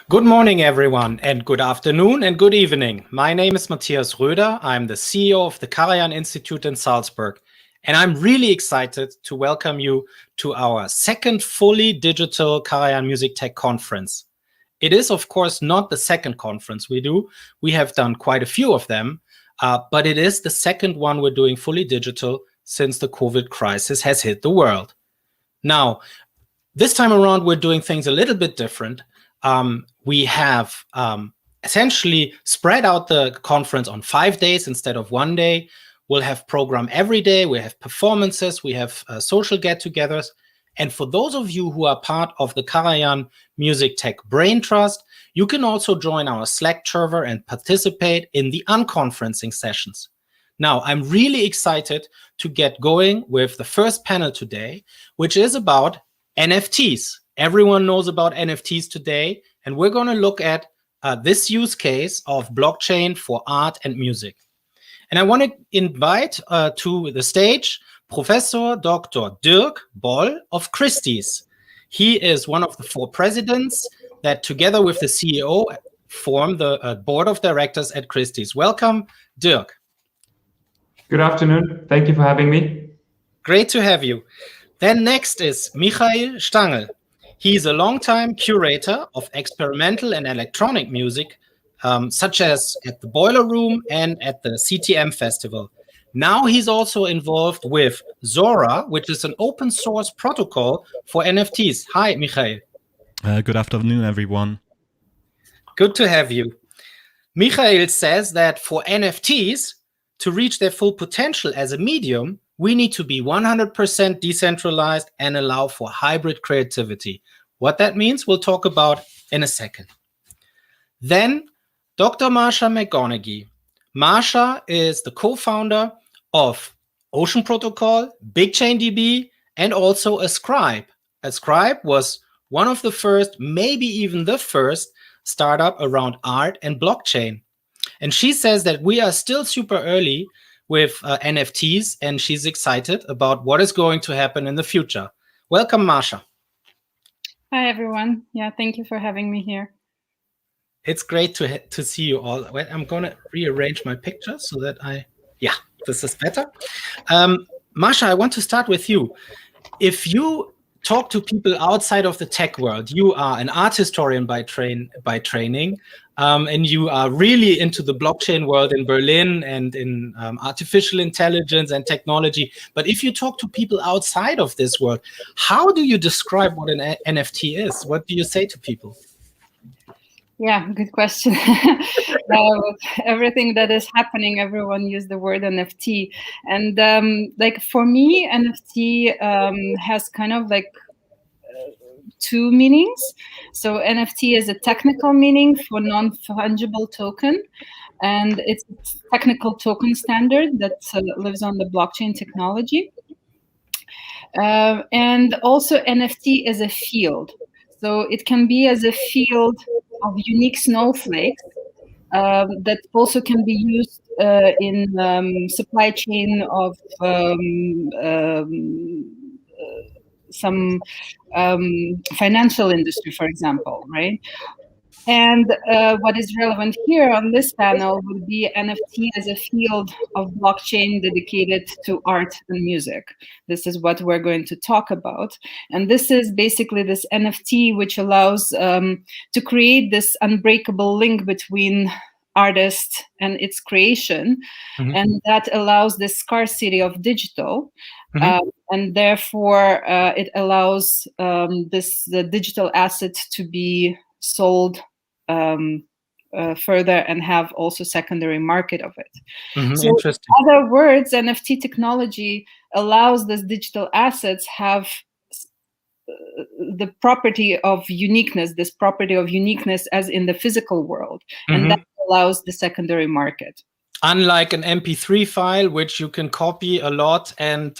Good morning, everyone, and good afternoon and good evening. My name is Matthias Röder. I'm the CEO of the Karajan Institute in Salzburg, and I'm really excited to welcome you to our second fully digital Karajan Music Tech Conference. It is, of course, not the second conference we do. We have done quite a few of them, but it is the second one we're doing fully digital since the COVID crisis has hit the world. Now, this time around, we're doing things a little bit different. We have essentially spread out the conference on 5 days instead of 1 day. We'll have program every day. We have performances. We have social get-togethers. And for those of you who are part of the Karajan Music Tech Brain Trust, you can also join our Slack server and participate in the unconferencing sessions. Now, I'm really excited to get going with the first panel today, which is about NFTs. Everyone knows about NFTs today, and we're going to look at this use case of blockchain for art and music. And I want to invite to the stage Professor Dr. Dirk Boll of Christie's. He is one of the 4 presidents that, together with the CEO, form the board of directors at Christie's. Welcome, Dirk. Good afternoon. Thank you for having me. Great to have you. Then next is Michail Stangl. He's a longtime curator of experimental and electronic music, such as at the Boiler Room and at the CTM Festival. Now he's also involved with Zora, which is an open source protocol for NFTs. Hi, Michail. Good afternoon, everyone. Good to have you. Michail says that for NFTs to reach their full potential as a medium, we need to be 100% decentralized and allow for hybrid creativity. What that means, we'll talk about in a second. Then, Dr. Masha McConaghy. Masha is the co-founder of Ocean Protocol, BigChainDB, and also Ascribe. Ascribe was one of the first, maybe even the first, startup around art and blockchain. And she says that we are still super early with NFTs, and she's excited about what is going to happen in the future. Welcome, Masha. Hi, everyone. Yeah, thank you for having me here. It's great to see you all. Wait, I'm going to rearrange my picture so that this is better. Masha, I want to start with you. If you talk to people outside of the tech world, you are an art historian by training, and you are really into the blockchain world in Berlin and in artificial intelligence and technology. But if you talk to people outside of this world, how do you describe what an NFT is? What do you say to people? Yeah, good question. With everything that is happening, everyone used the word NFT. And like for me, NFT has kind of like 2 meanings. So NFT is a technical meaning for non-fungible token. And it's a technical token standard that lives on the blockchain technology. And also NFT is a field. So it can be as a field of unique snowflakes that also can be used in supply chain of some financial industry, for example, right? And what is relevant here on this panel would be NFT as a field of blockchain dedicated to art and music. This is what we're going to talk about. And this is basically this NFT, which allows to create this unbreakable link between artist and its creation. Mm-hmm. And that allows the scarcity of digital. Mm-hmm. And therefore, it allows the digital asset to be sold further and have also secondary market of it. Mm-hmm. So interesting. In other words, NFT technology allows these digital assets have the property of uniqueness, this property of uniqueness as in the physical world. Mm-hmm. And that allows the secondary market. Unlike an MP3 file, which you can copy a lot and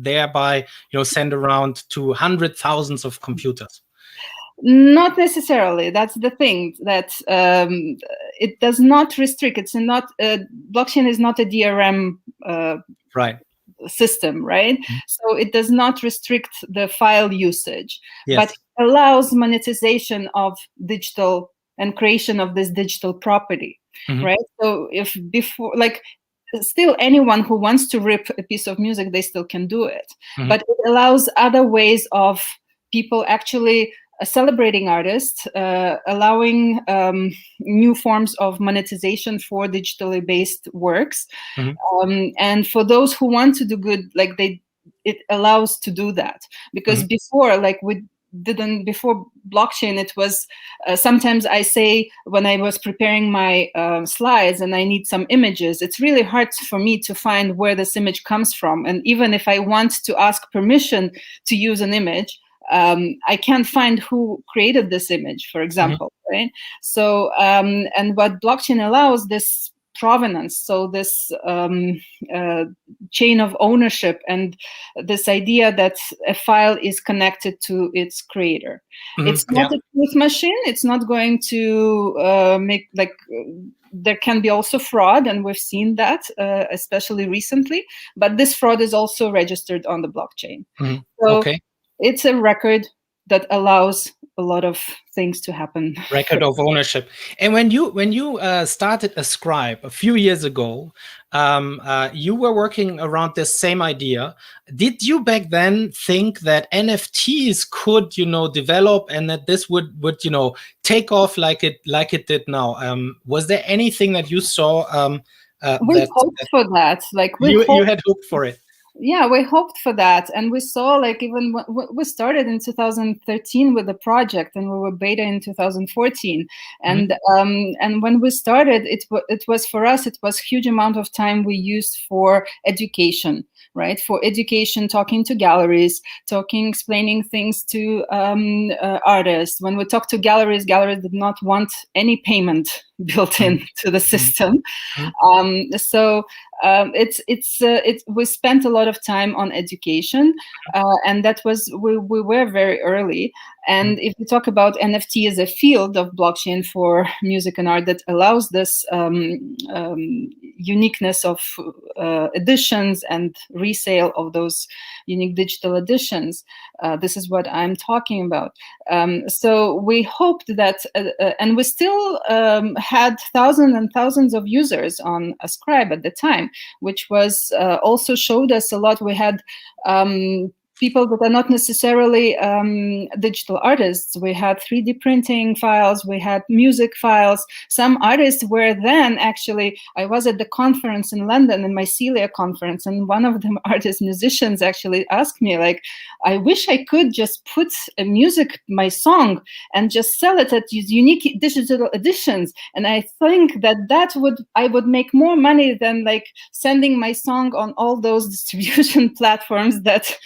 thereby send around to hundreds of thousands of computers. Not necessarily. That's the thing, that it does not restrict. It's not blockchain is not a DRM right system, right? So it does not restrict the file usage, Yes. but allows monetization of digital and creation of this digital property, right? So if before, like, still anyone who wants to rip a piece of music, they still can do it, but it allows other ways of people actually celebrating artists, allowing new forms of monetization for digitally based works, and for those who want to do good, like it allows to do that, because before, like before blockchain, it was sometimes I say when I was preparing my slides and I need some images, it's really hard for me to find where this image comes from, and even if I want to ask permission to use an image, I can't find who created this image, for example, right? So and what blockchain allows, this provenance, so this chain of ownership, and this idea that a file is connected to its creator. It's not a truth machine. It's not going to make, like, there can be also fraud, and we've seen that, especially recently, but this fraud is also registered on the blockchain. So it's a record that allows a lot of things to happen. Record of ownership. And when you started Ascribe a few years ago, you were working around this same idea. Did you back then think that NFTs could, develop, and that this would take off like it did now? Was there anything that you saw? We hoped for that. Like you had hoped for it. Yeah, we hoped for that, and we saw, like, even we started in 2013 with the project, and we were beta in 2014, and when we started, it was for us, it was huge amount of time we used for education, right? For education, talking to galleries, explaining things to artists. When we talked to galleries did not want any payment built into the system. So we spent a lot of time on education, and that was, we were very early. And if we talk about NFT as a field of blockchain for music and art that allows this uniqueness of editions and resale of those unique digital editions, this is what I'm talking about. So we hoped that, and we still had thousands and thousands of users on Ascribe at the time, which was also showed us a lot. We had people that are not necessarily digital artists. We had 3D printing files, we had music files. Some artists were then, actually, I was at the conference in London, in my Celia conference, and one of the musicians actually asked me, like, I wish I could just put a my song, and just sell it at these unique digital editions. And I think I would make more money than, like, sending my song on all those distribution platforms that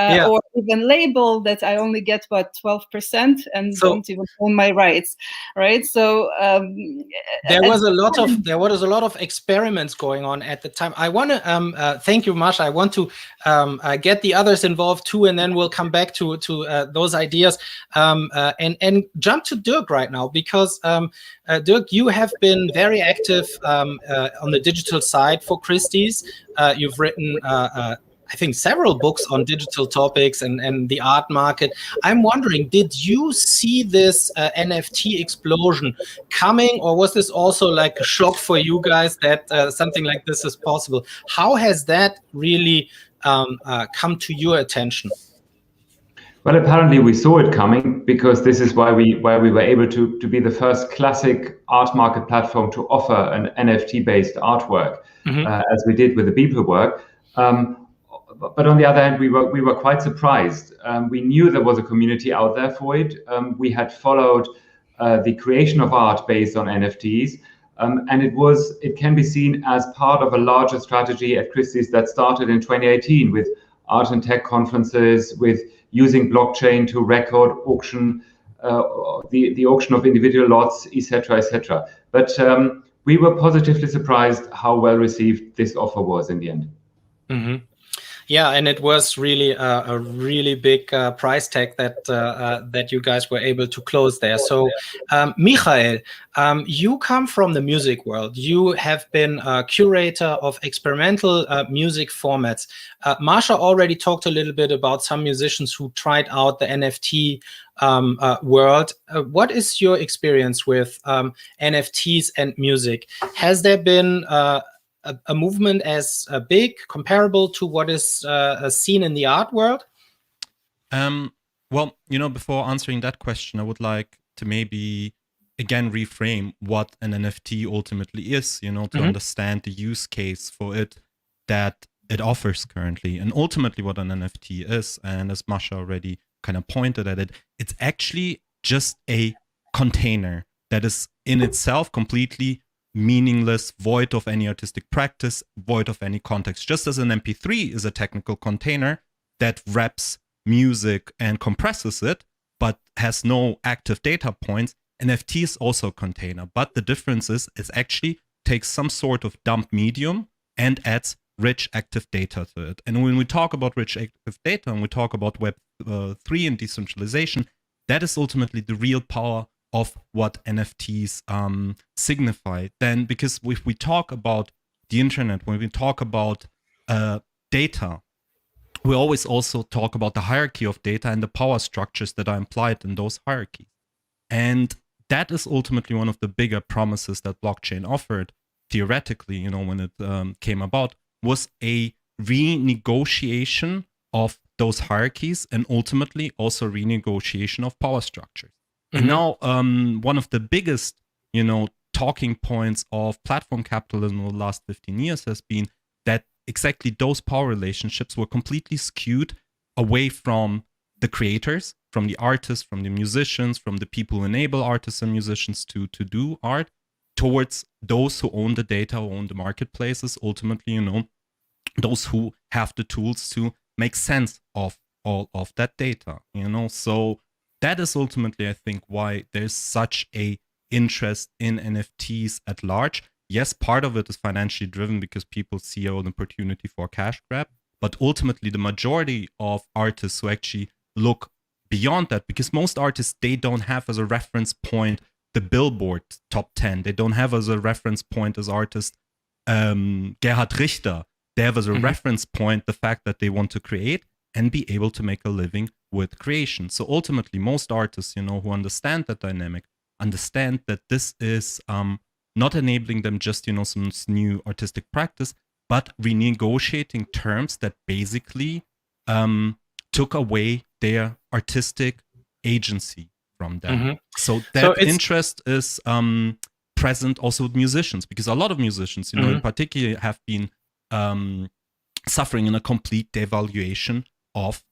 or even label that I only get 12% and don't even own my rights, right? So there was a lot of experiments going on at the time. I want to thank you, Masha. I want to get the others involved too, and then we'll come back to those ideas and jump to Dirk right now, because Dirk, you have been very active on the digital side for Christie's. You've written I think several books on digital topics and the art market. I'm wondering, did you see this NFT explosion coming, or was this also like a shock for you guys that something like this is possible? How has that really come to your attention? Well, apparently we saw it coming, because this is why we were able to be the first classic art market platform to offer an NFT-based artwork, as we did with the Beeple work. But on the other hand, we were quite surprised. We knew there was a community out there for it. We had followed the creation of art based on NFTs, and it can be seen as part of a larger strategy at Christie's that started in 2018 with art and tech conferences, with using blockchain to record auction, the auction of individual lots, etc., etc. But we were positively surprised how well received this offer was in the end. Yeah, and it was really a really big price tag that you guys were able to close there. So, Michail, you come from the music world. You have been a curator of experimental music formats. Masha already talked a little bit about some musicians who tried out the NFT world. What is your experience with NFTs and music? Has there been a movement as big, comparable to what is seen in the art world? Well, before answering that question, I would like to maybe again reframe what an NFT ultimately is, to understand the use case for it that it offers currently. And ultimately what an NFT is, and as Masha already kind of pointed at it, it's actually just a container that is in itself completely meaningless, void of any artistic practice, void of any context. Just as an MP3 is a technical container that wraps music and compresses it, but has no active data points, NFT is also a container. But the difference is it actually takes some sort of dump medium and adds rich active data to it. And when we talk about rich active data and we talk about Web3 and decentralization, that is ultimately the real power of what NFTs signify. Then, because if we talk about the internet, when we talk about data, we always also talk about the hierarchy of data and the power structures that are implied in those hierarchies. And that is ultimately one of the bigger promises that blockchain offered, theoretically, when it came about, was a renegotiation of those hierarchies and ultimately also renegotiation of power structures. And now one of the biggest, talking points of platform capitalism over the last 15 years has been that exactly those power relationships were completely skewed away from the creators, from the artists, from the musicians, from the people who enable artists and musicians to do art, towards those who own the data, who own the marketplaces, ultimately, those who have the tools to make sense of all of that data, So that is ultimately, I think, why there's such a interest in NFTs at large. Yes, part of it is financially driven because people see an opportunity for a cash grab, but ultimately the majority of artists who actually look beyond that, because most artists, they don't have as a reference point the Billboard top 10. They don't have as a reference point as artist Gerhard Richter. They have as a reference point the fact that they want to create and be able to make a living with creation. So ultimately, most artists, who understand that dynamic, understand that this is not enabling them just, some new artistic practice, but renegotiating terms that basically took away their artistic agency from them. So that interest is present also with musicians, because a lot of musicians, in particular, have been suffering in a complete devaluation of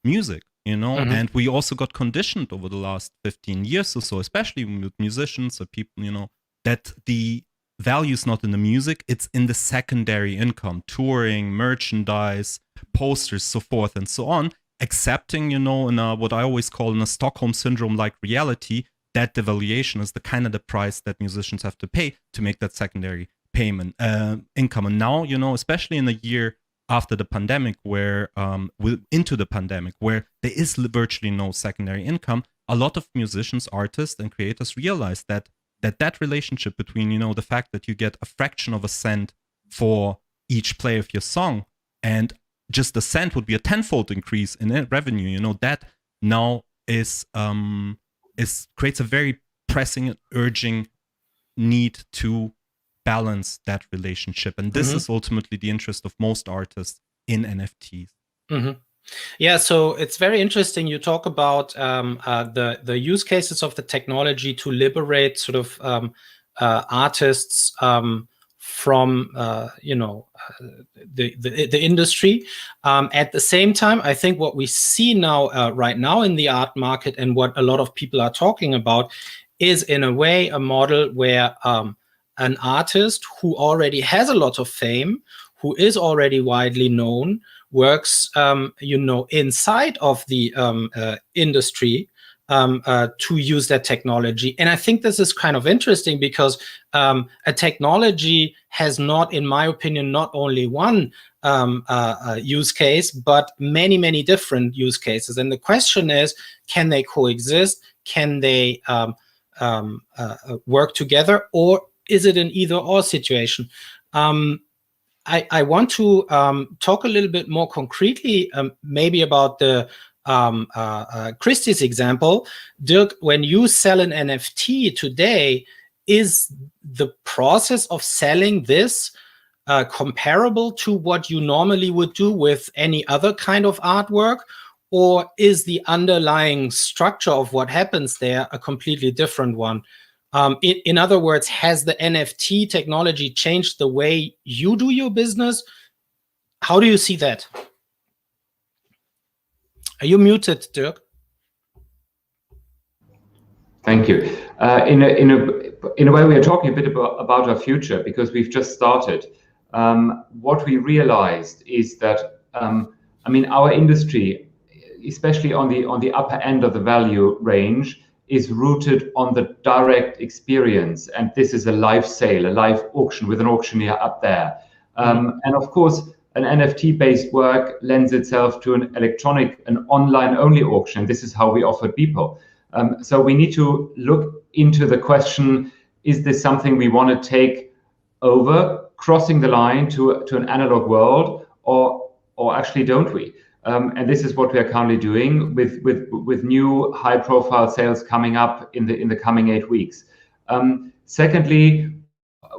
music, and we also got conditioned over the last 15 years or so, especially with musicians or people, that the value is not in the music, it's in the secondary income, touring, merchandise, posters, so forth and so on, accepting, in what I always call in a Stockholm syndrome-like reality, that devaluation is the kind of the price that musicians have to pay to make that secondary payment income. And now, especially in a year after the pandemic, where into the pandemic, where there is virtually no secondary income, a lot of musicians, artists, and creators realize that relationship between, the fact that you get a fraction of a cent for each play of your song, and just a cent would be a tenfold increase in revenue. That now is creates a very pressing and urging need to balance that relationship, and this is ultimately the interest of most artists in NFTs. Yeah, so it's very interesting. You talk about the use cases of the technology to liberate sort of artists from the industry. At the same time, I think what we see now right now in the art market, and what a lot of people are talking about, is in a way a model where an artist who already has a lot of fame, who is already widely known, works inside of the industry to use that technology. And I think this is kind of interesting because a technology has not, in my opinion, not only one use case, but many, many different use cases. And the question is, can they coexist? Can they work together? Or is it an either-or situation? I want to talk a little bit more concretely, maybe about the Christie's example. Dirk, when you sell an NFT today, is the process of selling this comparable to what you normally would do with any other kind of artwork? Or is the underlying structure of what happens there a completely different one? In other words, has the NFT technology changed the way you do your business? How do you see that? Are you muted, Dirk? Thank you. In a way, we are talking a bit about our future because we've just started. What we realized is that, our industry, especially on the upper end of the value range, is rooted on the direct experience. And this is a live sale, a live auction with an auctioneer up there. And of course, an NFT-based work lends itself to an online-only auction. This is how we offer people. So we need to look into the question, is this something we want to take over, crossing the line to an analog world, or actually don't we? And this is what we are currently doing with new high-profile sales coming up in the coming 8 weeks. Secondly,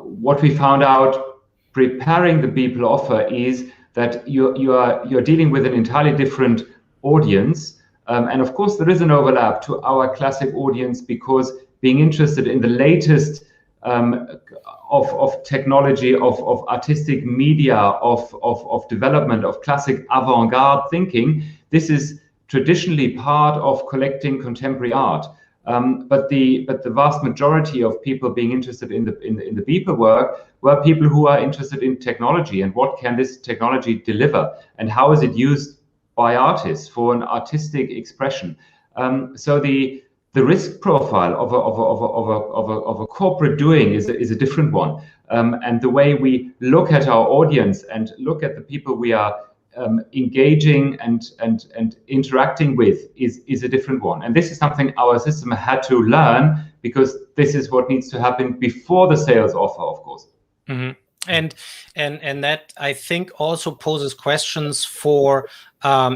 what we found out preparing the Beeple offer is that you're dealing with an entirely different audience. And of course, there is an overlap to our classic audience because being interested in the latest of technology, of artistic media, of development, of classic avant-garde thinking, this is traditionally part of collecting contemporary art. But the vast majority of people being interested in the Beeple work were people who are interested in technology and what can this technology deliver and how is it used by artists for an artistic expression. So the risk profile of a corporate doing is a different one, and the way we look at our audience and look at the people we are engaging and interacting with is a different one. And this is something our system had to learn because this is what needs to happen before the sales offer, of course. Mm-hmm. And that I think also poses questions for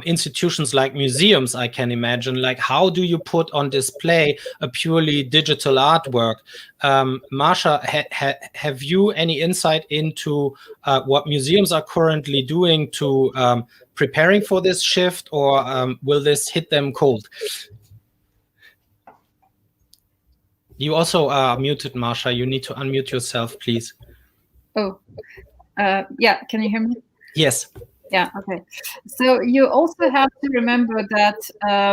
institutions like museums, I can imagine. Like, how do you put on display a purely digital artwork? Masha, have you any insight into what museums are currently doing to preparing for this shift, or will this hit them cold? You also are muted, Masha. You need to unmute yourself, please. Oh, yeah. Can you hear me? Yes. Yeah. Okay. So you also have to remember that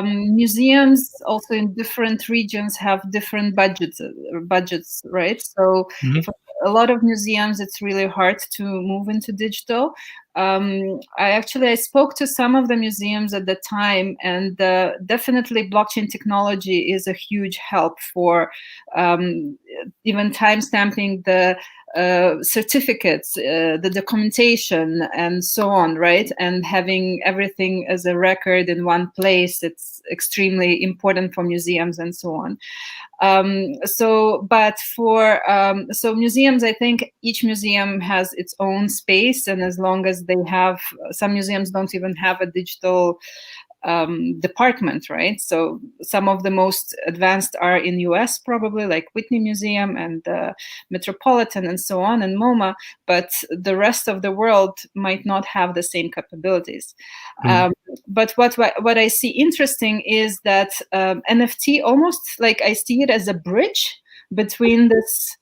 museums also in different regions have different budgets, right? So for a lot of museums, it's really hard to move into digital. I spoke to some of the museums at the time, and definitely blockchain technology is a huge help for even timestamping the certificates, the documentation, and so on, right? And having everything as a record in one place, it's extremely important for museums and so on. So museums, I think each museum has its own space, and as long as they have, some museums don't even have a digital department, right? So some of the most advanced are in US, probably like Whitney Museum and Metropolitan and so on, and MoMA, but the rest of the world might not have the same capabilities. But what I see interesting is that NFT, almost like I see it as a bridge between this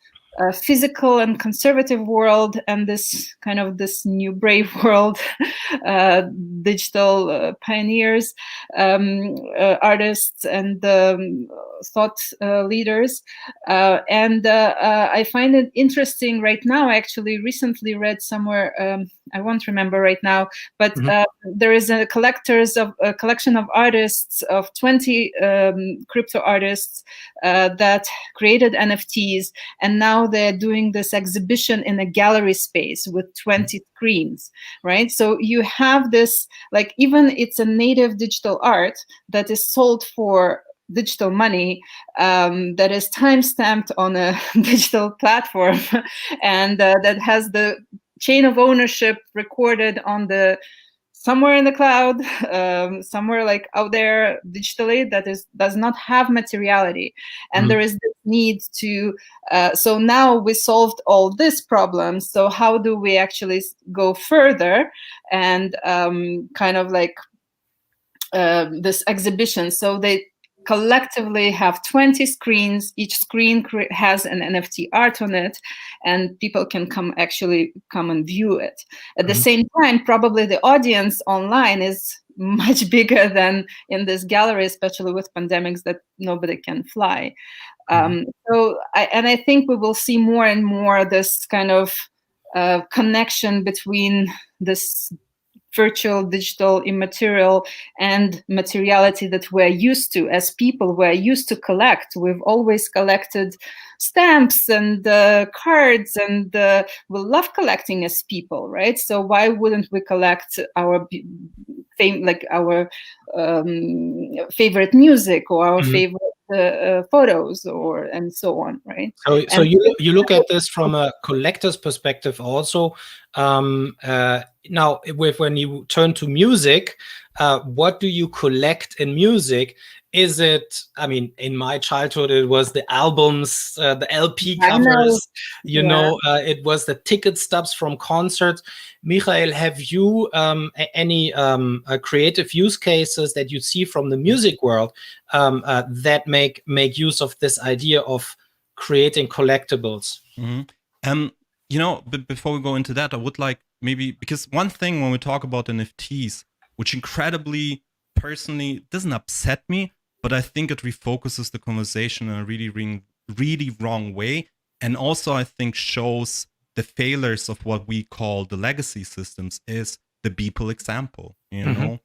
physical and conservative world and this kind of this new brave world, digital pioneers, artists and thought leaders. And I find it interesting right now. I actually recently read somewhere, I won't remember right now, but there is a collection of artists, of 20 crypto artists that created NFTs, and now they're doing this exhibition in a gallery space with 20 screens, right? So you have this, like, even it's a native digital art that is sold for digital money, that is time-stamped on a digital platform, and that has the chain of ownership recorded on the somewhere in the cloud, somewhere like out there digitally, that does not have materiality. And there is this need to, so now we solved all these problems. So how do we actually go further and kind of like this exhibition? So they collectively have 20 screens. Each screen has an NFT art on it, and people can come and view it. At the same time, probably the audience online is much bigger than in this gallery, especially with pandemics that nobody can fly. So I think we will see more and more this kind of connection between this virtual, digital, immaterial, and materiality that we're used to as people. We're used to collect. We've always collected stamps and cards, and we love collecting as people, right? So why wouldn't we collect our our favorite music or our favorite photos, and so on, right? So you look at this from a collector's perspective also. Now, when you turn to music, what do you collect in music? Is it, I mean, in my childhood, it was the albums, the LP covers, you know, it was the ticket stubs from concerts. Michail, have you any creative use cases that you see from the music world that make use of this idea of creating collectibles? You know, but before we go into that, I would like maybe, because one thing when we talk about NFTs, which incredibly personally doesn't upset me, but I think it refocuses the conversation in a really wrong way. And also I think shows the failures of what we call the legacy systems, is the Beeple example, you know,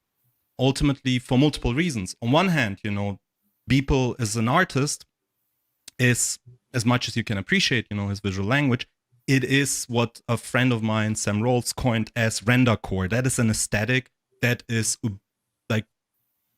ultimately for multiple reasons. On one hand, you know, Beeple as an artist is, as much as you can appreciate, you know, his visual language, it is what a friend of mine, Sam Rolls, coined as rendercore. That is an aesthetic that is like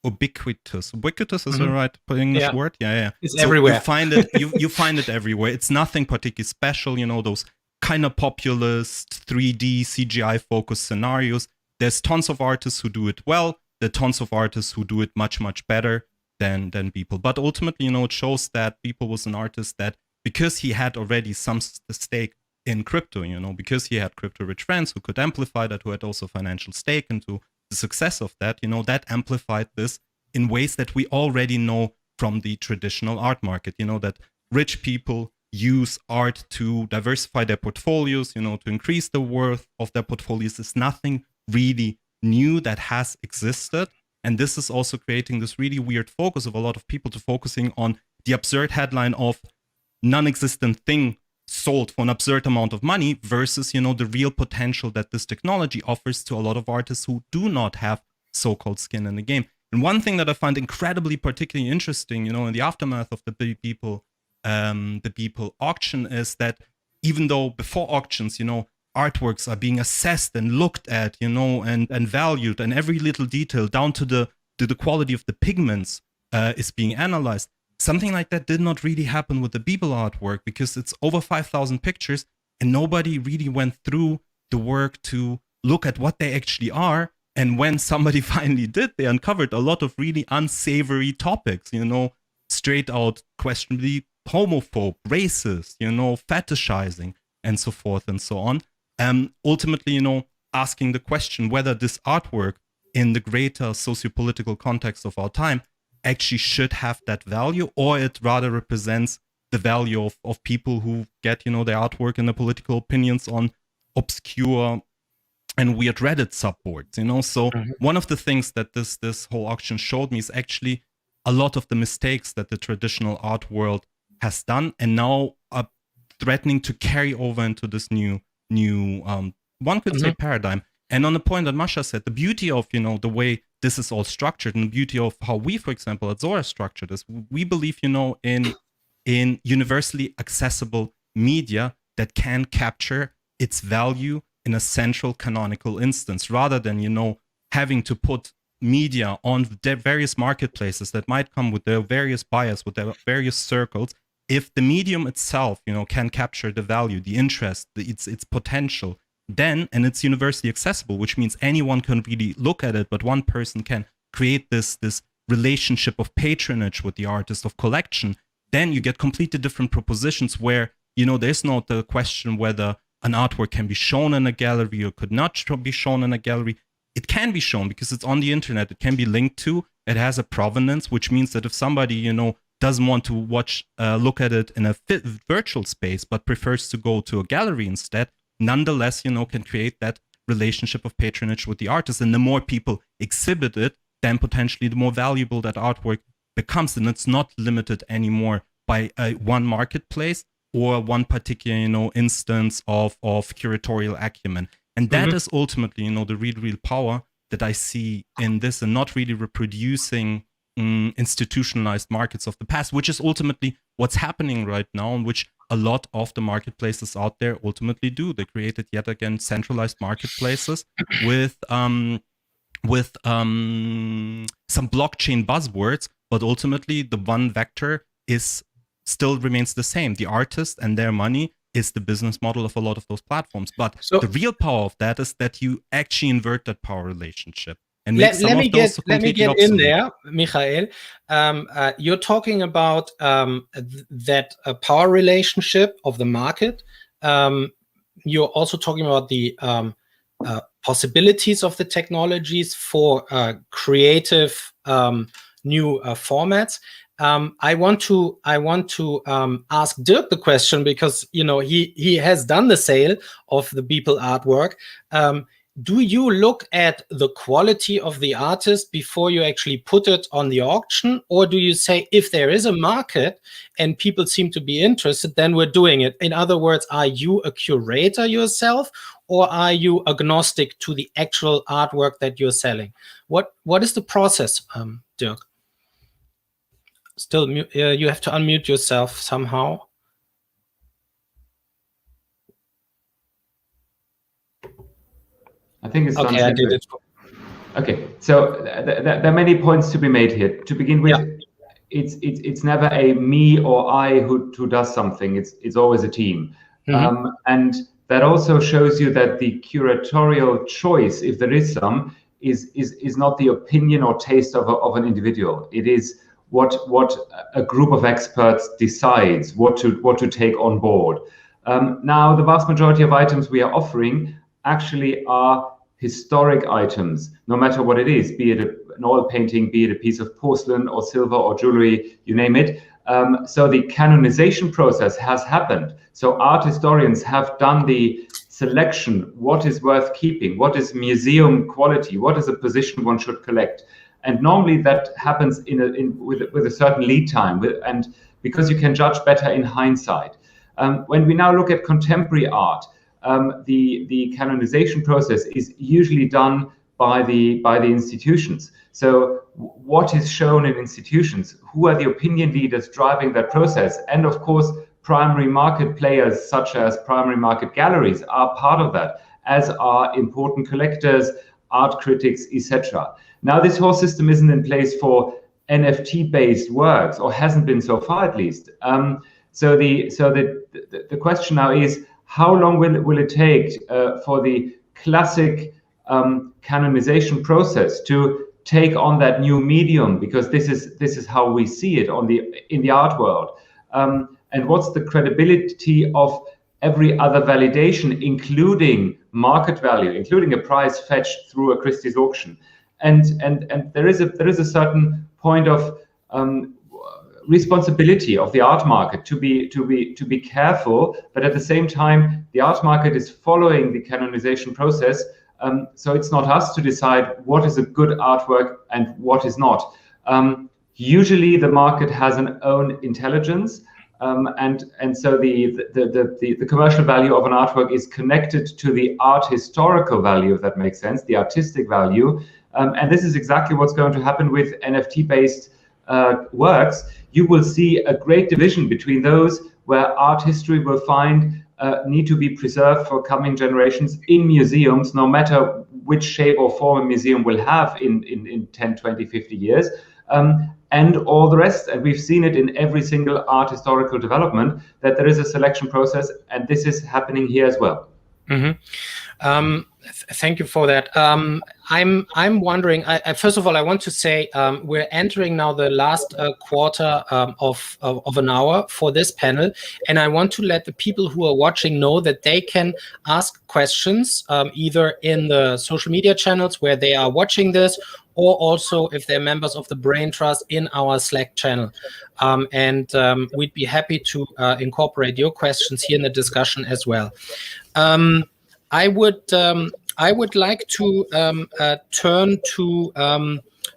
ubiquitous. Ubiquitous is the right English word? Yeah. It's everywhere. You find it, you find it everywhere. It's nothing particularly special, you know, those kind of populist 3D CGI focused scenarios. There's tons of artists who do it well. There are tons of artists who do it much better than Beeple. But ultimately, you know, it shows that Beeple was an artist that, because he had already some stake in crypto, you know, because he had crypto-rich friends who could amplify that, who had also financial stake into the success of that, you know, that amplified this in ways that we already know from the traditional art market, you know, that rich people use art to diversify their portfolios, you know, to increase the worth of their portfolios. Is nothing really new that has existed. And this is also creating this really weird focus of a lot of people to focusing on the absurd headline of non-existent thing sold for an absurd amount of money versus, you know, the real potential that this technology offers to a lot of artists who do not have so-called skin in the game. And one thing that I find incredibly particularly interesting, you know, in the aftermath of the Beeple auction, is that even though before auctions, you know, artworks are being assessed and looked at, you know, and valued, and every little detail down to the quality of the pigments is being analyzed. Something like that did not really happen with the Beeple artwork, because it's over 5,000 pictures and nobody really went through the work to look at what they actually are. And when somebody finally did, they uncovered a lot of really unsavory topics, you know, straight out questionably homophobe, racist, you know, fetishizing, and so forth and so on. Ultimately, you know, asking the question whether this artwork in the greater sociopolitical context of our time actually should have that value, or it rather represents the value of people who get, you know, their artwork and their political opinions on obscure and weird Reddit subboards, you know. So one of the things that this whole auction showed me is actually a lot of the mistakes that the traditional art world has done, and now are threatening to carry over into this new one could say paradigm. And on the point that Masha said, the beauty of, you know, the way this is all structured, and the beauty of how we, for example, at Zora structured this, we believe, you know, in universally accessible media that can capture its value in a central canonical instance, rather than, you know, having to put media on the various marketplaces that might come with their various bias, with their various circles. If the medium itself, you know, can capture the value, the interest, its potential, then, and it's universally accessible, which means anyone can really look at it, but one person can create this relationship of patronage with the artist, of collection, then you get completely different propositions where, you know, there's not the question whether an artwork can be shown in a gallery or could not be shown in a gallery. It can be shown because it's on the internet. It can be linked to. It has a provenance, which means that if somebody, you know, doesn't want to look at it in a virtual space, but prefers to go to a gallery instead, nonetheless, you know, can create that relationship of patronage with the artist. And the more people exhibit it, then potentially the more valuable that artwork becomes. And it's not limited anymore by one marketplace or one particular, you know, instance of curatorial acumen. And that is ultimately, you know, the real power that I see in this, and not really reproducing institutionalized markets of the past, which is ultimately what's happening right now, and which a lot of the marketplaces out there ultimately do. They created yet again centralized marketplaces with some blockchain buzzwords, but ultimately the one vector still remains the same. The artist and their money is the business model of a lot of those platforms. But the real power of that is that you actually invert that power relationship. And let me get in there, Michail. You're talking about that power relationship of the market. You're also talking about the possibilities of the technologies for creative new formats. I want to ask Dirk the question, because, you know, he has done the sale of the Beeple artwork. Do you look at the quality of the artist before you actually put it on the auction, or do you say, if there is a market and people seem to be interested, then we're doing it? In other words, are you a curator yourself, or are you agnostic to the actual artwork that you're selling? What is the process, Dirk? Still, you have to unmute yourself somehow. I think it's okay. I did it. Okay, so there are many points to be made here. To begin with, it's never a me or I who does something. It's always a team, and that also shows you that the curatorial choice, if there is some, is not the opinion or taste of an individual. It is what a group of experts decides what to take on board. Now, the vast majority of items we are offering actually are historic items, no matter what it is, be it an oil painting, be it a piece of porcelain or silver or jewelry, you name it. So the canonization process has happened. So art historians have done the selection, what is worth keeping, what is museum quality, what is a position one should collect. And normally that happens with a certain lead time, and because you can judge better in hindsight. When we now look at contemporary art, the canonization process is usually done by the institutions. So what is shown in institutions? Who are the opinion leaders driving that process? And of course, primary market players such as primary market galleries are part of that, as are important collectors, art critics, etc. Now, this whole system isn't in place for NFT-based works, or hasn't been so far at least. So the question now is, how long will it take for the classic canonization process to take on that new medium? Because this is how we see it in the art world. And what's the credibility of every other validation, including market value, including a price fetched through a Christie's auction? And there is a certain point of responsibility of the art market to be careful, but at the same time, the art market is following the canonization process. So it's not us to decide what is a good artwork and what is not. Usually, the market has an own intelligence, and so the commercial value of an artwork is connected to the art historical value, if that makes sense, the artistic value. And this is exactly what's going to happen with NFT-based works, you will see a great division between those where art history will find need to be preserved for coming generations in museums, no matter which shape or form a museum will have in 10, 20, 50 years, and all the rest. And we've seen it in every single art historical development, that there is a selection process, and this is happening here as well. Thank you for that. I'm wondering. First of all, I want to say we're entering now the last quarter of an hour for this panel, and I want to let the people who are watching know that they can ask questions either in the social media channels where they are watching this, or also if they're members of the Brain Trust in our Slack channel. And we'd be happy to incorporate your questions here in the discussion as well. I would like to turn to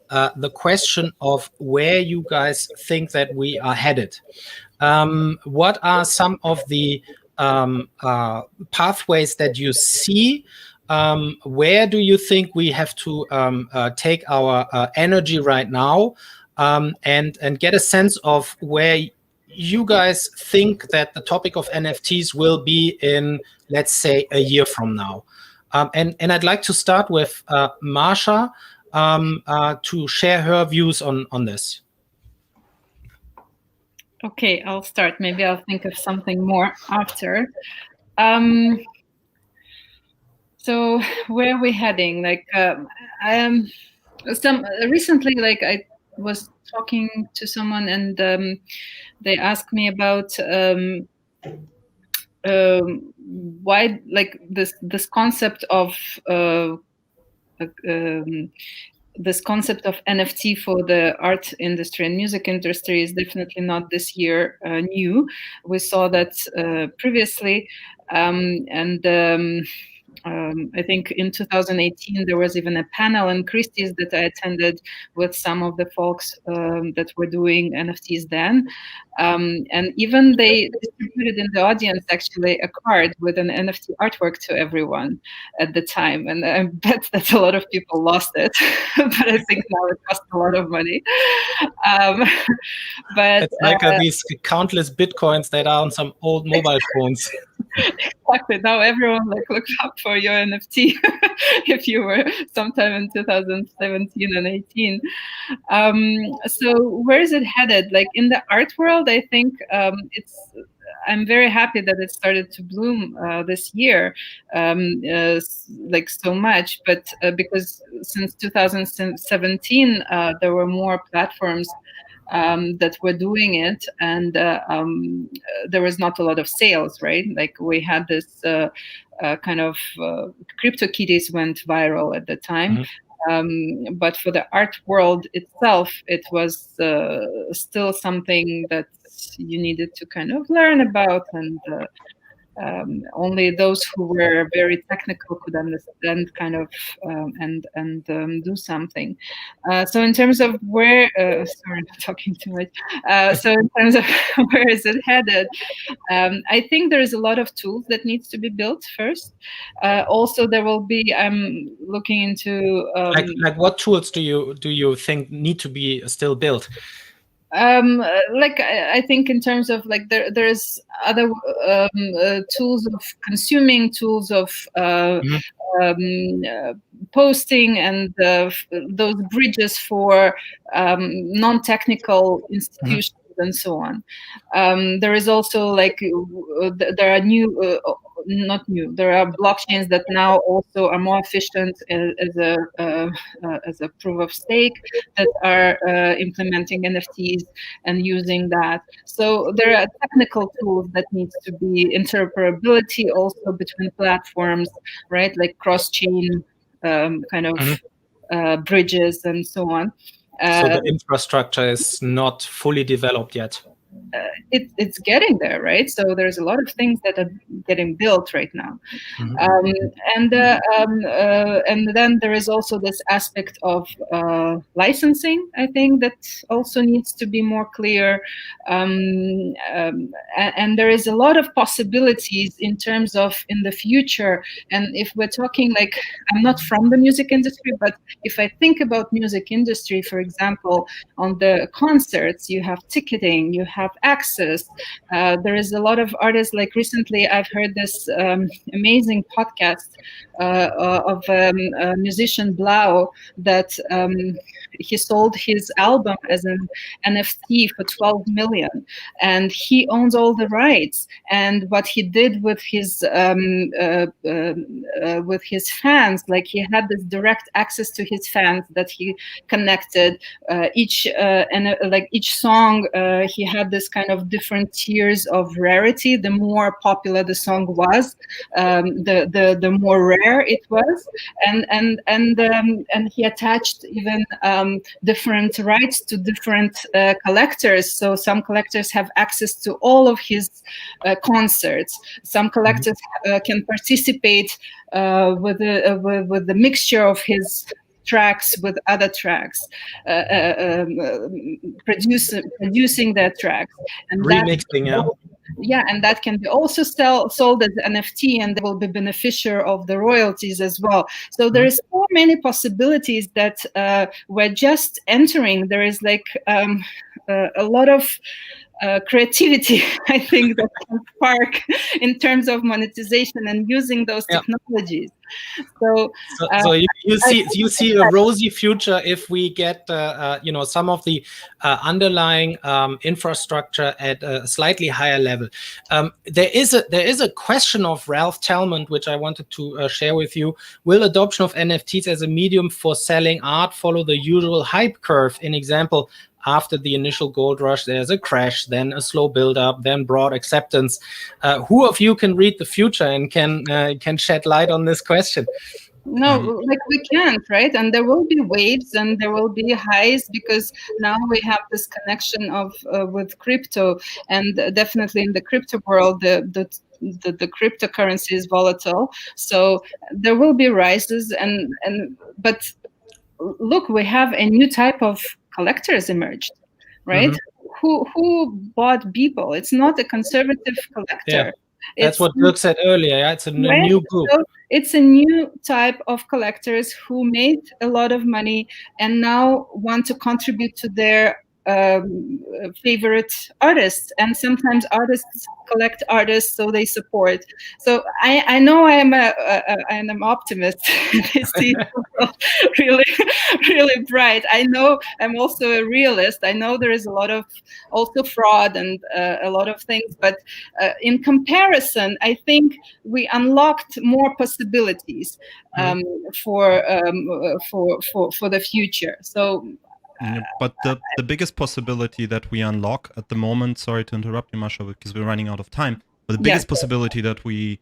the question of where you guys think that we are headed. What are some of the pathways that you see? Where do you think we have to take our energy right now, and get a sense of where you guys think that the topic of NFTs will be in, let's say, a year from now? And I'd like to start with Masha to share her views on this. Okay, I'll start. Maybe I'll think of something more after. So where are we heading? Like, recently, like I was talking to someone, and they asked me about why, like, this concept of NFT for the art industry and music industry is definitely not this year new. We saw that previously, and I think in 2018 there was even a panel in Christie's that I attended with some of the folks that were doing NFTs then, and even they distributed in the audience actually a card with an NFT artwork to everyone at the time, and I bet that a lot of people lost it, but I think now it costs a lot of money. But it's like these countless bitcoins that are on some old mobile phones. Exactly. Now everyone looks up for your NFT if you were sometime in 2017 and 18. So where is it headed? Like in the art world, I think I'm very happy that it started to bloom this year, like so much. But because since 2017, there were more platforms that were doing it, and there was not a lot of sales, right? Like we had this kind of CryptoKitties went viral at the time. Mm-hmm. But for the art world itself, it was still something that you needed to kind of learn about, and only those who were very technical could understand kind of and do something. So in terms of where, sorry, I'm talking too much. So in terms of where is it headed, I think there is a lot of tools that needs to be built first. Also, there will be. I'm looking into like what tools do you think need to be still built? Like I think in terms of like there's other tools of consuming, tools of posting, and those bridges for non-technical institutions. Mm-hmm. And so on. There is also like there are new. Not new. There are blockchains that now also are more efficient as a proof of stake that are implementing NFTs and using that. So there are technical tools that needs to be interoperability also between platforms, right? Like cross-chain kind of bridges and so on. So the infrastructure is not fully developed yet. it's getting there, right? So there's a lot of things that are getting built right now. And then there is also this aspect of licensing, I think, that also needs to be more clear. And there is a lot of possibilities in terms of in the future. And if we're talking, like, I'm not from the music industry, but if I think about music industry, for example, on the concerts, you have ticketing, you have access. There is a lot of artists, like recently I've heard this amazing podcast of a musician, Blau, that he sold his album as an NFT for 12 million, and he owns all the rights. And what he did with his fans, like, he had this direct access to his fans that he connected. Each song, he had this kind of different tiers of rarity. The more popular the song was, the more rare it was, and he attached even different rights to different collectors. So some collectors have access to all of his concerts. Some collectors can participate with the mixture of his tracks with other tracks, producing their tracks, and remixing. And that can be also sold as NFT, and they will be beneficiary of the royalties as well. So there is so many possibilities that we're just entering. There is like a lot of creativity, I think, that can spark in terms of monetization and using those technologies. So you see a rosy future if we get some of the underlying infrastructure at a slightly higher level. There is a question of Ralph Talmont which I wanted to share with you. Will adoption of NFTs as a medium for selling art follow the usual hype curve? In example, after the initial gold rush, there's a crash, then a slow build-up, then broad acceptance. Who of you can read the future and can shed light on this question? No, like, we can't, right? And there will be waves and there will be highs, because now we have this connection of with crypto, and definitely in the crypto world, the cryptocurrency is volatile. So there will be rises, but look, we have a new type of collectors emerged, right? Who bought Beeple? It's not a conservative collector. Yeah. That's what Dirk said earlier. Yeah? It's a new group. So it's a new type of collectors who made a lot of money and now want to contribute to their favorite artists. And sometimes artists collect artists, so they support. So I know I'm an optimist. I see really, really bright. I know I'm also a realist. I know there is a lot of also fraud and a lot of things, but in comparison, I think we unlocked more possibilities for the future. So. But the biggest possibility that we unlock at the moment, sorry to interrupt you, Masha, because we're running out of time, but the biggest possibility that we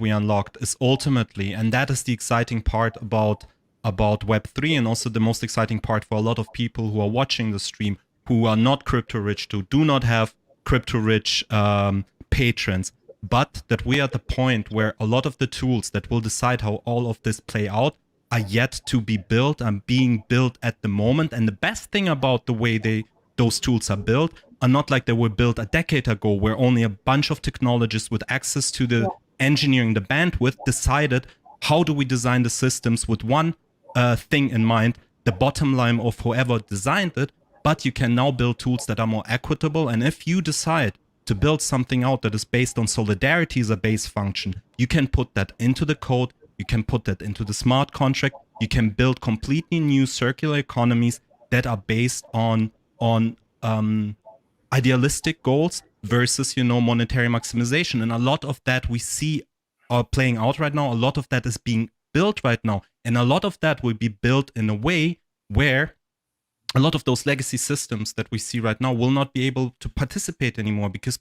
unlocked is ultimately, and that is the exciting part about Web3, and also the most exciting part for a lot of people who are watching the stream, who are not crypto rich, who do not have crypto rich patrons, but that we are at the point where a lot of the tools that will decide how all of this play out are yet to be built and being built at the moment. And the best thing about the way those tools are built are not like they were built a decade ago, where only a bunch of technologists with access to the engineering, the bandwidth, decided how do we design the systems with one thing in mind, the bottom line of whoever designed it. But you can now build tools that are more equitable. And if you decide to build something out that is based on solidarity as a base function, you can put that into the code. You can put that into the smart contract. You can build completely new circular economies that are based on idealistic goals versus, monetary maximization. And a lot of that we see are playing out right now. A lot of that is being built right now. And a lot of that will be built in a way where a lot of those legacy systems that we see right now will not be able to participate anymore, because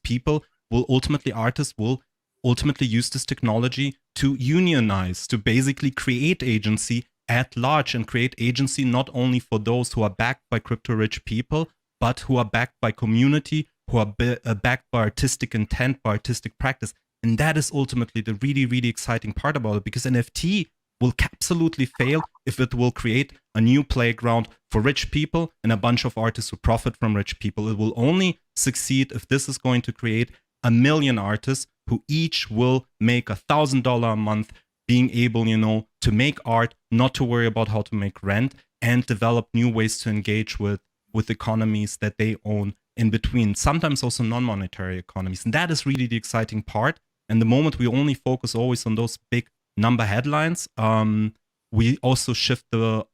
artists will ultimately use this technology to unionize, to basically create agency at large, and create agency not only for those who are backed by crypto-rich people, but who are backed by community, who are backed by artistic intent, by artistic practice. And that is ultimately the really, really exciting part about it, because NFT will absolutely fail if it will create a new playground for rich people and a bunch of artists who profit from rich people. It will only succeed if this is going to create 1 million artists who each will make $1,000 a month, being able, to make art, not to worry about how to make rent, and develop new ways to engage with economies that they own in between, sometimes also non-monetary economies. And that is really the exciting part. And the moment we only focus always on those big number headlines, we also shift the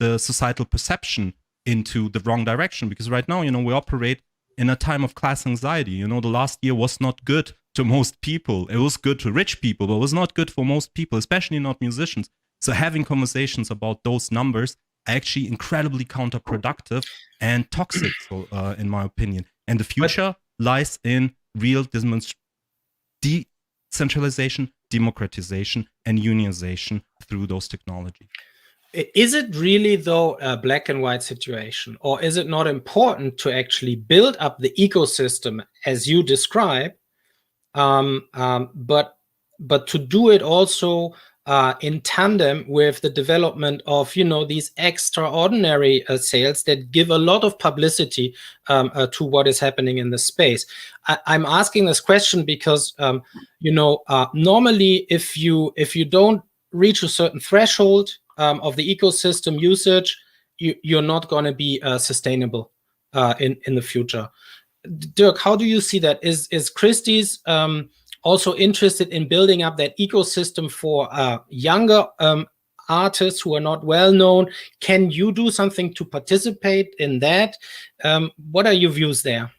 societal perception into the wrong direction. Because right now, we operate in a time of class anxiety. The last year was not good to most people. It was good to rich people, but it was not good for most people, especially not musicians. So having conversations about those numbers are actually incredibly counterproductive and toxic, in my opinion. And the future lies in real decentralization, democratization, and unionization through those technologies. Is it really, though, a black and white situation? Or is it not important to actually build up the ecosystem as you describe, but to do it also in tandem with the development of, these extraordinary sales that give a lot of publicity to what is happening in the space? I'm asking this question because, normally if you don't reach a certain threshold of the ecosystem usage, you're not going to be sustainable in the future. Dirk, how do you see that? Is Christie's also interested in building up that ecosystem for younger artists who are not well known? Can you do something to participate in that? What are your views there?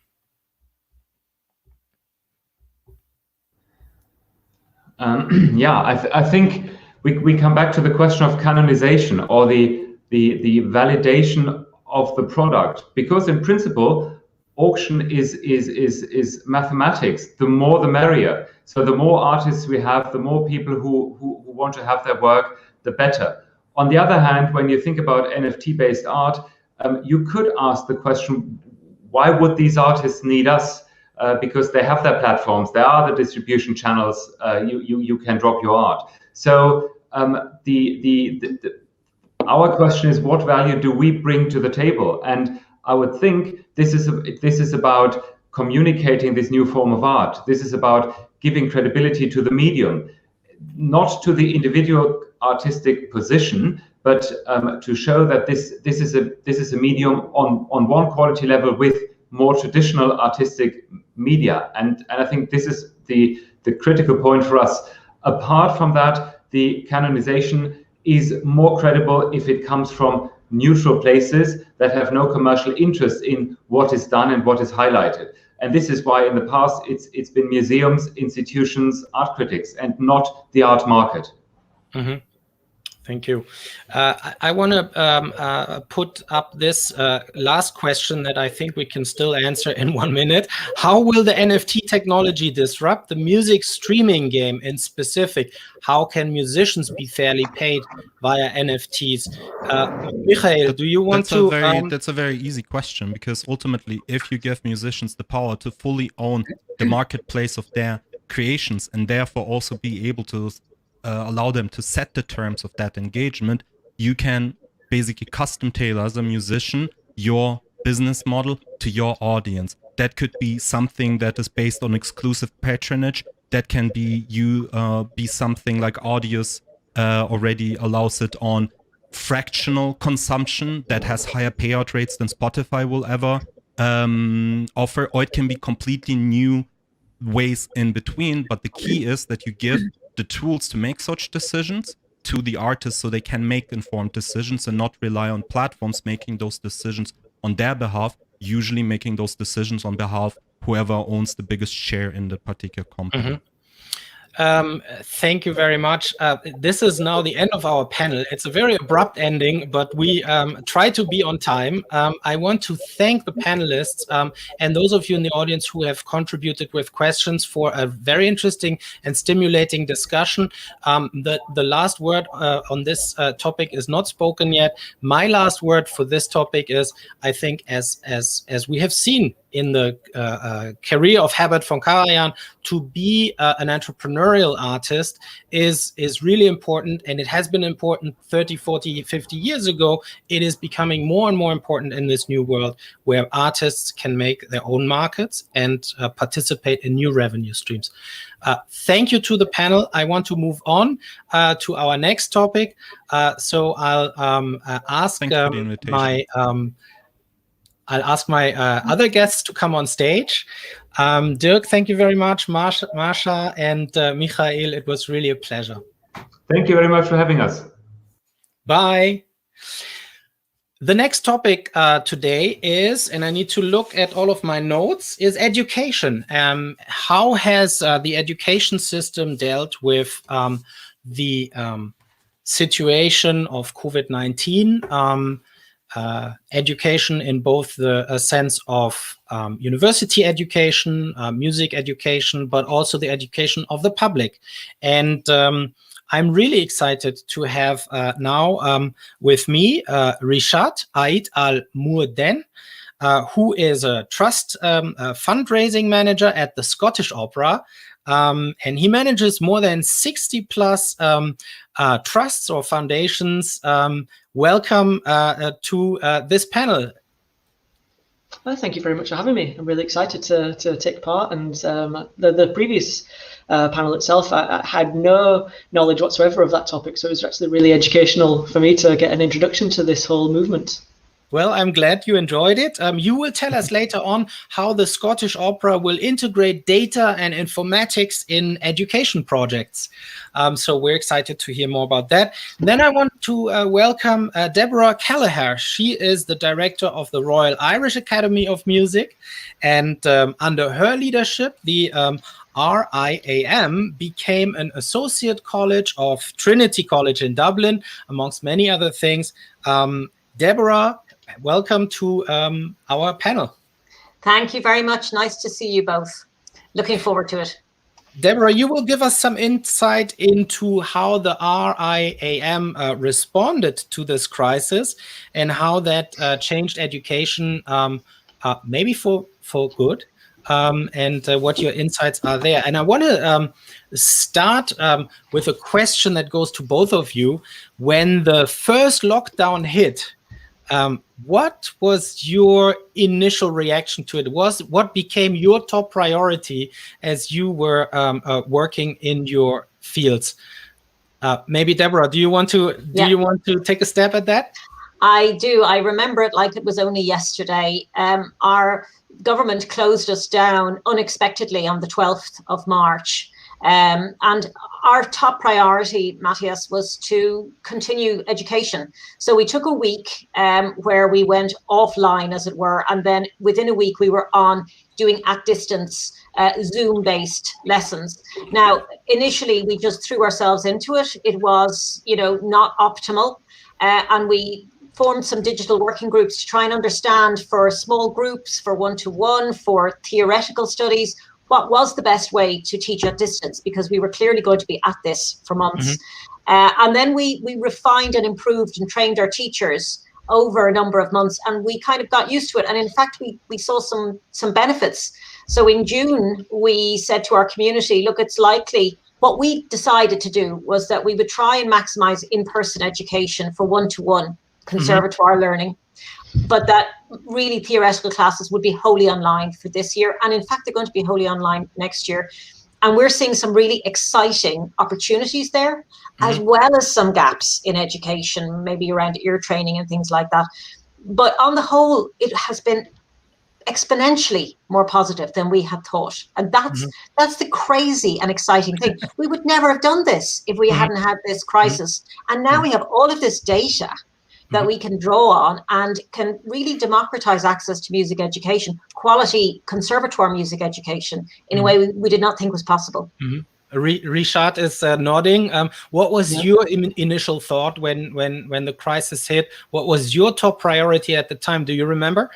I think we come back to the question of canonization, or the validation of the product, because in principle, auction is mathematics. The more the merrier. So the more artists we have, the more people who want to have their work, the better. On the other hand, when you think about NFT-based art, you could ask the question, why would these artists need us? Because they have their platforms, there are the distribution channels, you can drop your art. So our question is, what value do we bring to the table? And I would think this is about communicating this new form of art. This is about giving credibility to the medium, not to the individual artistic position, but to show that this is a medium on one quality level with more traditional artistic media. And I think this is the critical point for us. Apart from that, the canonization is more credible if it comes from neutral places that have no commercial interest in what is done and what is highlighted. And this is why in the past it's been museums, institutions, art critics, and not the art market. Mm-hmm. Thank you. I want to put up this last question that I think we can still answer in 1 minute. How will the NFT technology disrupt the music streaming game in specific? How can musicians be fairly paid via NFTs? Michail, do you want to... That's a very easy question, because ultimately, if you give musicians the power to fully own the marketplace of their creations, and therefore also be able to allow them to set the terms of that engagement, you can basically custom tailor as a musician your business model to your audience. That could be something that is based on exclusive patronage. That can be something like Audius already allows it on fractional consumption that has higher payout rates than Spotify will ever offer, or it can be completely new ways in between. But the key is that you give the tools to make such decisions to the artists so they can make informed decisions and not rely on platforms making those decisions on their behalf, usually making those decisions on behalf whoever owns the biggest share in the particular company. Mm-hmm. Thank you very much. This is now the end of our panel. It's a very abrupt ending, but we try to be on time. I want to thank the panelists and those of you in the audience who have contributed with questions for a very interesting and stimulating discussion. The last word on this topic is not spoken yet. My last word for this topic is, I think, as we have seen in the career of Herbert von Karajan to be an entrepreneurial artist is really important, and it has been important 30, 40, 50 years ago. It is becoming more and more important in this new world where artists can make their own markets and participate in new revenue streams. Thank you to the panel. I want to move on to our next topic. So I'll ask my other guests to come on stage. Dirk, thank you very much. Masha and Michail, it was really a pleasure. Thank you very much for having us. Bye. The next topic today is, and I need to look at all of my notes, is education. How has the education system dealt with the situation of COVID-19? Education in both the sense of university education, music education, but also the education of the public. And I'm really excited to have now with me Rishaad Al-Moudden, who is a trust fundraising manager at the Scottish Opera. And he manages more than 60 plus trusts or foundations. Welcome to this panel. Well, thank you very much for having me. I'm really excited to take part. And the previous panel itself, I had no knowledge whatsoever of that topic. So it was actually really educational for me to get an introduction to this whole movement. Well, I'm glad you enjoyed it. You will tell us later on how the Scottish Opera will integrate data and informatics in education projects. So we're excited to hear more about that. Then I want to welcome Deborah Kelleher. She is the director of the Royal Irish Academy of Music. And under her leadership, the RIAM became an associate college of Trinity College in Dublin, amongst many other things. Deborah, welcome to our panel. Thank you very much. Nice to see you both. Looking forward to it. Deborah, you will give us some insight into how the RIAM responded to this crisis and how that changed education, maybe for good, and what your insights are there. And I want to start with a question that goes to both of you. When the first lockdown hit, what was your initial reaction to it? What became your top priority as you were working in your fields? Maybe Deborah, do you want to take a stab at that? I do. I remember it like it was only yesterday. Our government closed us down unexpectedly on the 12th of March. And our top priority, Matthias, was to continue education. So we took a week where we went offline, as it were, and then within a week we were on doing at distance Zoom-based lessons. Now, initially we just threw ourselves into it. It was, not optimal, and we formed some digital working groups to try and understand for small groups, for one-to-one, for theoretical studies, what was the best way to teach at distance, because we were clearly going to be at this for months. Mm-hmm. And then we refined and improved and trained our teachers over a number of months, and we kind of got used to it. And in fact, we saw some benefits. So in June, we said to our community, look, it's likely. What we decided to do was that we would try and maximize in-person education for one-to-one conservatoire mm-hmm. learning, but that really theoretical classes would be wholly online for this year. And in fact, they're going to be wholly online next year. And we're seeing some really exciting opportunities there, mm-hmm. as well as some gaps in education, maybe around ear training and things like that. But on the whole, it has been exponentially more positive than we had thought. And that's the crazy and exciting thing. We would never have done this if we hadn't had this crisis. And now we have all of this data that we can draw on and can really democratize access to music education, quality conservatoire music education in a way we did not think was possible. Rishaad is nodding. What was your initial thought when the crisis hit? What was your top priority at the time? Do you remember?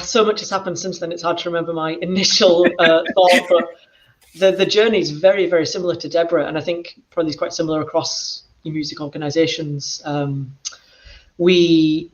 So much has happened since then. It's hard to remember my initial thought, but the journey is very, very similar to Deborah, and I think probably it's quite similar across music organizations. We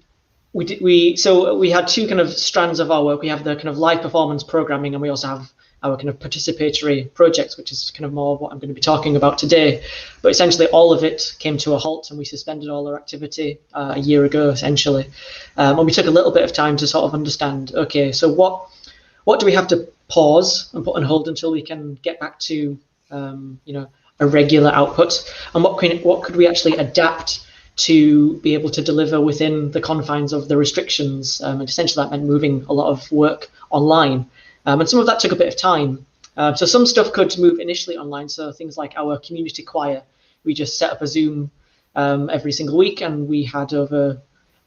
So we had two kind of strands of our work. We have the kind of live performance programming, and we also have our kind of participatory projects, which is kind of more of what I'm going to be talking about today. But essentially all of it came to a halt, and we suspended all our activity a year ago, essentially. And we took a little bit of time to sort of understand, okay, so what do we have to pause and put on hold until we can get back to, a regular output? And what could we actually adapt to be able to deliver within the confines of the restrictions? And essentially that meant moving a lot of work online. And some of that took a bit of time. So some stuff could move initially online. So things like our community choir, we just set up a Zoom every single week, and we had over,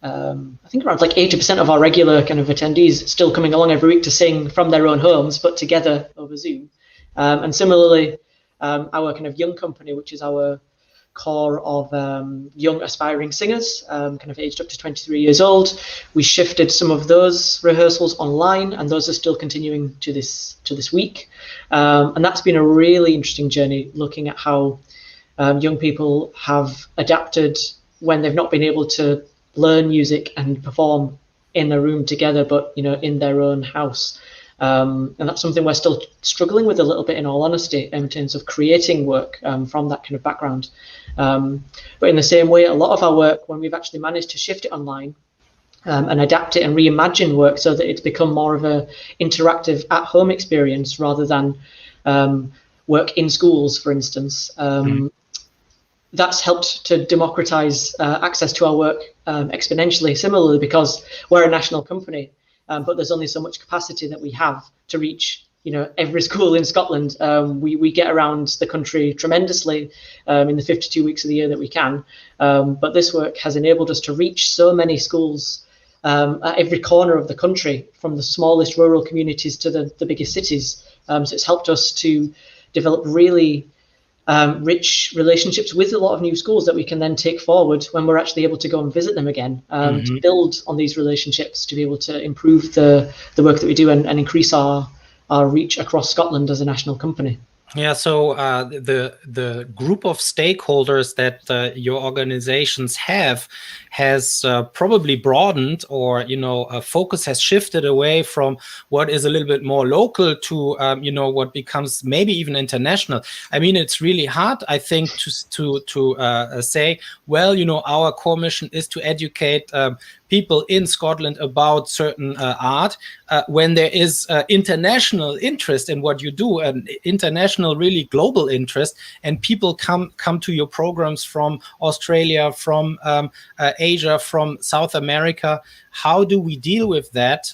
I think around like 80% of our regular kind of attendees still coming along every week to sing from their own homes, but together over Zoom. And similarly, our kind of young company, which is our core of young aspiring singers, kind of aged up to 23 years old. We shifted some of those rehearsals online, and those are still continuing to this week. And that's been a really interesting journey, looking at how young people have adapted when they've not been able to learn music and perform in a room together, but in their own house. And that's something we're still struggling with a little bit, in all honesty, in terms of creating work from that kind of background. But in the same way, a lot of our work, when we've actually managed to shift it online and adapt it and reimagine work so that it's become more of a interactive at-home experience rather than work in schools, for instance, that's helped to democratize access to our work exponentially. Similarly, because we're a national company, but there's only so much capacity that we have to reach every school in Scotland. We get around the country tremendously in the 52 weeks of the year that we can. But this work has enabled us to reach so many schools at every corner of the country, from the smallest rural communities to the biggest cities. So it's helped us to develop really rich relationships with a lot of new schools that we can then take forward when we're actually able to go and visit them again, to build on these relationships, to be able to improve the work that we do and increase our reach across Scotland as a national company. Yeah, so the group of stakeholders that your organizations has probably broadened, or focus has shifted away from what is a little bit more local to what becomes maybe even international. I mean, it's really hard, I think, to say, well, our core mission is to educate people in Scotland about certain art when there is international interest in what you do, and international, really global interest, and people come to your programs from Australia, from Asia, from South America. How do we deal with that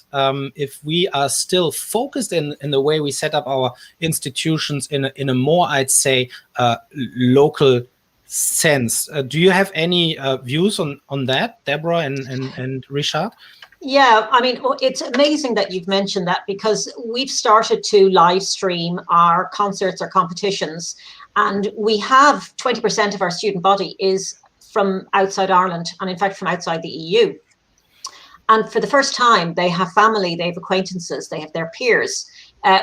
if we are still focused in the way we set up our institutions in a more, I'd say, local sense? Do you have any views on that, Deborah and Rishaad? Yeah, I mean, it's amazing that you've mentioned that, because we've started to live stream our concerts or competitions, and we have 20% of our student body is from outside Ireland, and in fact from outside the EU. And for the first time, they have family, they have acquaintances, they have their peers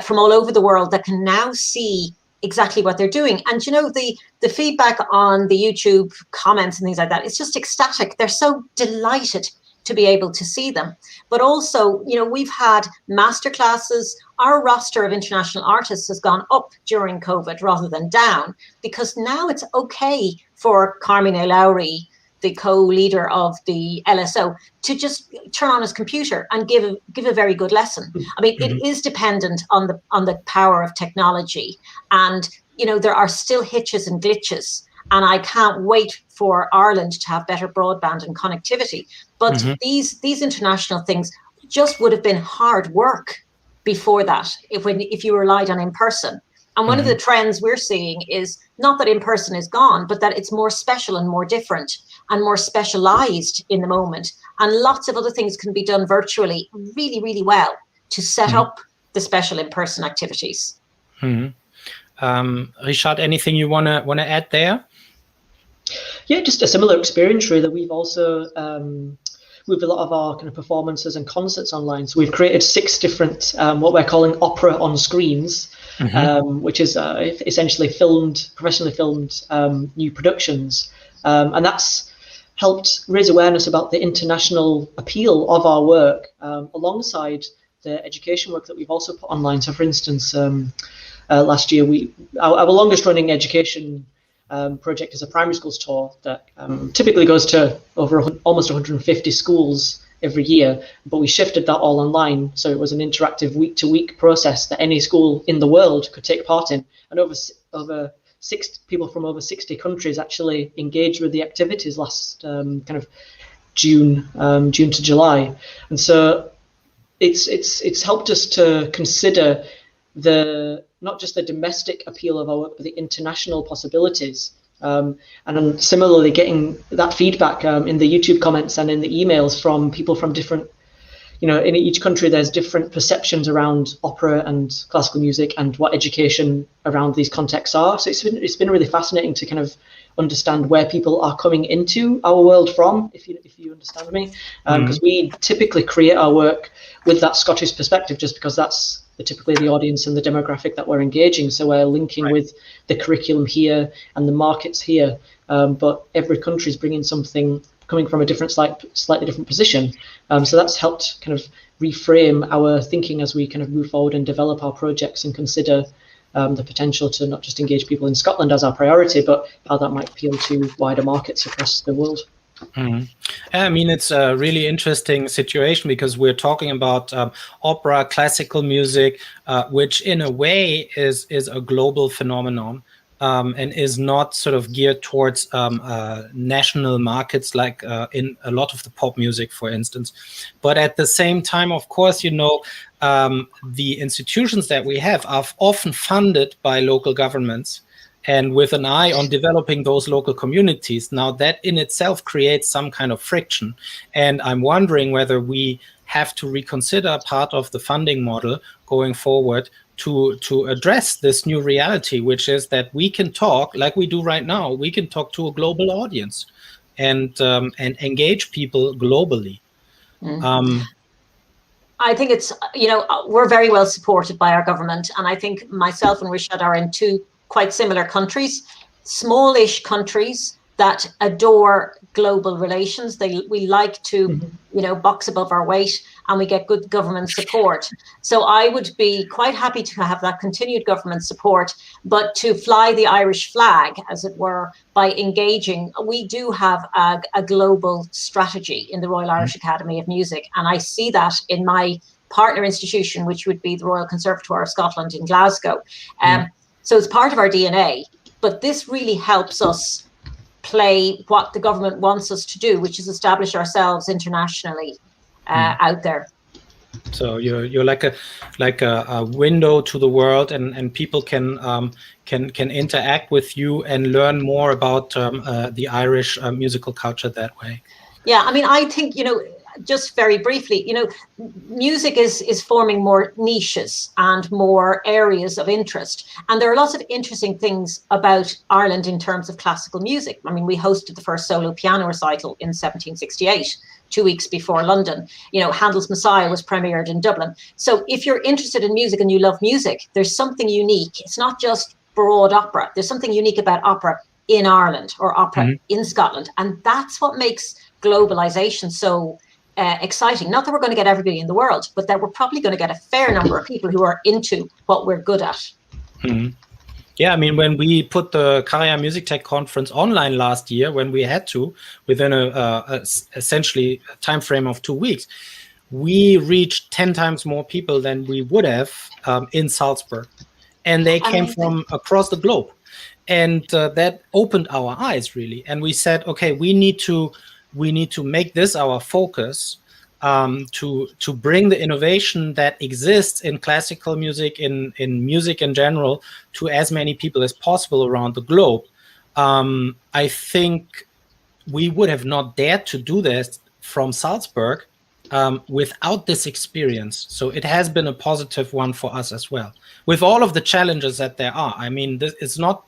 from all over the world that can now see exactly what they're doing. And the feedback on the YouTube comments and things like that, it's just ecstatic. They're so delighted to be able to see them. But also, we've had masterclasses. Our roster of international artists has gone up during COVID rather than down, because now it's okay for Carmine Lowry, the co-leader of the LSO, to just turn on his computer and give a very good lesson. I mean, it is dependent on the power of technology, and there are still hitches and glitches. And I can't wait for Ireland to have better broadband and connectivity. But these international things just would have been hard work before that, if you relied on in person. And one of the trends we're seeing is not that in person is gone, but that it's more special and more different and more specialized in the moment. And lots of other things can be done virtually really, really well to set up the special in-person activities. Rishaad, anything you wanna add there? Yeah, just a similar experience really, that we've also moved a lot of our kind of performances and concerts online. So we've created 6 different what we're calling opera on screens, which is essentially professionally filmed new productions, and that's helped raise awareness about the international appeal of our work, alongside the education work that we've also put online. So, for instance, last year, our longest running education project is a primary schools tour that typically goes to almost 150 schools every year, but we shifted that all online, so it was an interactive week-to-week process that any school in the world could take part in, and over people from over 60 countries actually engaged with the activities last kind of June to July, and so it's helped us to consider not just the domestic appeal of our work, but the international possibilities. And then similarly, getting that feedback in the YouTube comments and in the emails from people from different, in each country, there's different perceptions around opera and classical music and what education around these contexts are. So it's been really fascinating to kind of understand where people are coming into our world from, if you understand me, because we typically create our work with that Scottish perspective, just because that's typically the audience and the demographic that we're engaging. So we're linking with the curriculum here and the markets here, but every country is bringing something coming from a slightly different position. So that's helped kind of reframe our thinking as we kind of move forward and develop our projects and consider the potential to not just engage people in Scotland as our priority, but how that might appeal to wider markets across the world. I mean, it's a really interesting situation because we're talking about opera, classical music, which in a way is a global phenomenon and is not sort of geared towards national markets like in a lot of the pop music, for instance. But at the same time, of course, the institutions that we have are often funded by local governments, and with an eye on developing those local communities. Now that in itself creates some kind of friction. And I'm wondering whether we have to reconsider part of the funding model going forward to address this new reality, which is that we can talk like we do right now. We can talk to a global audience and engage people globally. I think it's, we're very well supported by our government. And I think myself and Rishaad are in two quite similar countries, smallish countries that adore global relations. We like to, box above our weight, and we get good government support. So I would be quite happy to have that continued government support, but to fly the Irish flag, as it were, by engaging. We do have a global strategy in the Royal Irish Academy of Music, and I see that in my partner institution, which would be the Royal Conservatoire of Scotland in Glasgow. So it's part of our DNA, but this really helps us play what the government wants us to do, which is establish ourselves internationally out there. So you're like a window to the world, and people can interact with you and learn more about the Irish musical culture that way. Yeah, I mean, I think just very briefly, music is forming more niches and more areas of interest. And there are lots of interesting things about Ireland in terms of classical music. I mean, we hosted the first solo piano recital in 1768, 2 weeks before London. Handel's Messiah was premiered in Dublin. So if you're interested in music and you love music, there's something unique. It's not just broad opera. There's something unique about opera in Ireland or opera in Scotland. And that's what makes globalization so exciting. Not that we're going to get everybody in the world, but that we're probably going to get a fair number of people who are into what we're good at. Yeah, I mean, when we put the Karajan Music Tech Conference online last year, when we had to, within essentially a time frame of 2 weeks, we reached 10 times more people than we would have in Salzburg. And they came from across the globe. And that opened our eyes, really. And we said, okay, we need to make this our focus, to bring the innovation that exists in classical music, in music in general, to as many people as possible around the globe. I think we would have not dared to do this from Salzburg without this experience. So it has been a positive one for us as well, with all of the challenges that there are. I mean, it's not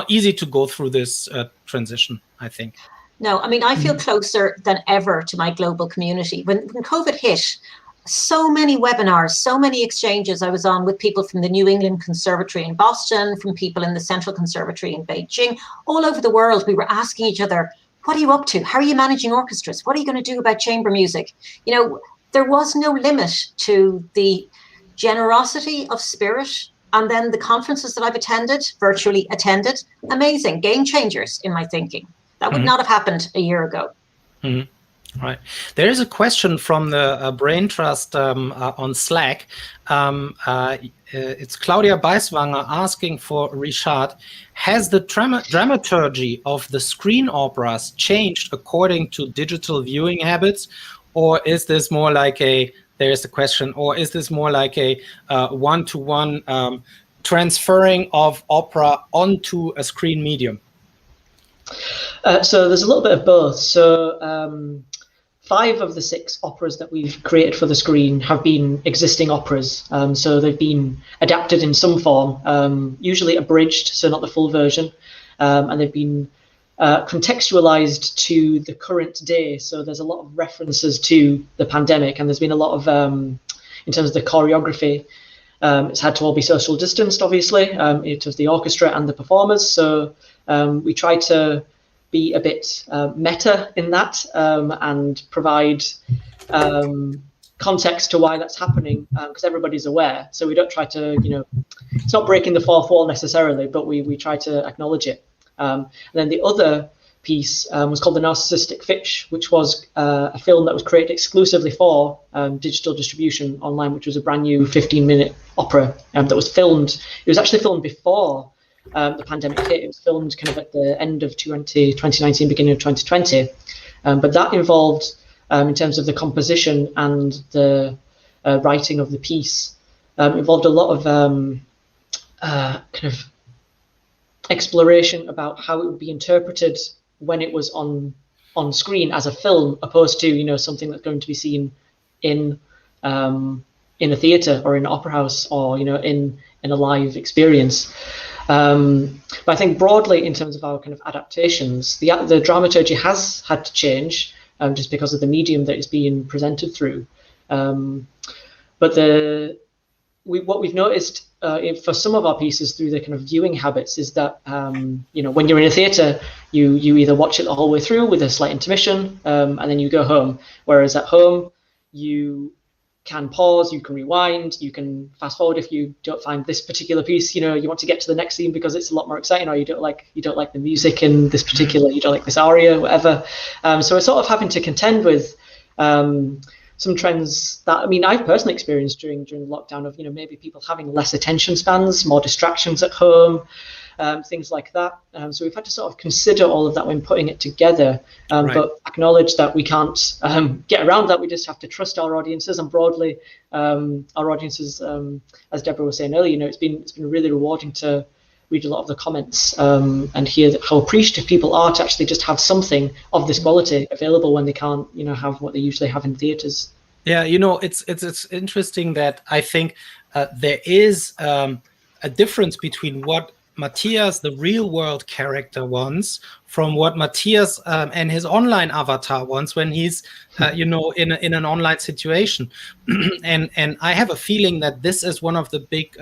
easy to go through this transition, I think. No, I mean, I feel closer than ever to my global community. When COVID hit, so many webinars, so many exchanges I was on with people from the New England Conservatory in Boston, from people in the Central Conservatory in Beijing, all over the world. We were asking each other, what are you up to? How are you managing orchestras? What are you going to do about chamber music? You know, there was no limit to the generosity of spirit. And then the conferences that I've virtually attended, amazing, game changers in my thinking. That would not have happened a year ago. Right. There is a question from the Brain Trust on Slack. It's Claudia Beiswanger asking for Rishaad. Has the dramaturgy of the screen operas changed according to digital viewing habits? Or is this more like there's the question, or is this more like a one-to-one transferring of opera onto a screen medium? So there's a little bit of both. So 5 of the 6 operas that we've created for the screen have been existing operas. So they've been adapted in some form, usually abridged, so not the full version. And they've been contextualized to the current day. So there's a lot of references to the pandemic, and there's been a lot of, in terms of the choreography, it's had to all be social distanced, obviously, it was the orchestra and the performers. So we try to be a bit meta in that and provide context to why that's happening, because everybody's aware. So we don't try to, it's not breaking the fourth wall necessarily, but we try to acknowledge it. And then the other piece was called The Narcissistic Fish, which was a film that was created exclusively for digital distribution online, which was a brand new 15-minute opera that was filmed. It was actually filmed before the pandemic hit. It was filmed kind of at the end of 2019, beginning of 2020. But that involved, in terms of the composition and the writing of the piece, involved a lot of kind of exploration about how it would be interpreted when it was on screen as a film, opposed to something that's going to be seen in a theatre or in an opera house, or in a live experience. But I think broadly, in terms of our kind of adaptations, the dramaturgy has had to change just because of the medium that it's being presented through. But what we've noticed for some of our pieces through the kind of viewing habits is that when you're in a theatre, you either watch it the whole way through with a slight intermission, and then you go home. Whereas at home, you can pause, you can rewind, you can fast forward if you don't find this particular piece, you want to get to the next scene because it's a lot more exciting, or you don't like the music in this particular, you don't like this aria, whatever. So we're sort of having to contend with some trends that, I've personally experienced during the lockdown of, maybe people having less attention spans, more distractions at home, things like that. So we've had to sort of consider all of that when putting it together, Right. but acknowledge that we can't get around that. We just have to trust our audiences, and broadly, our audiences, as Deborah was saying earlier, it's been really rewarding to read a lot of the comments and hear how appreciative people are to actually just have something of this quality available when they can't, have what they usually have in theatres. Yeah, it's interesting that I think there is a difference between what Matthias, the real world character, wants from what Matthias and his online avatar wants when he's, in an online situation. and I have a feeling that this is one of the big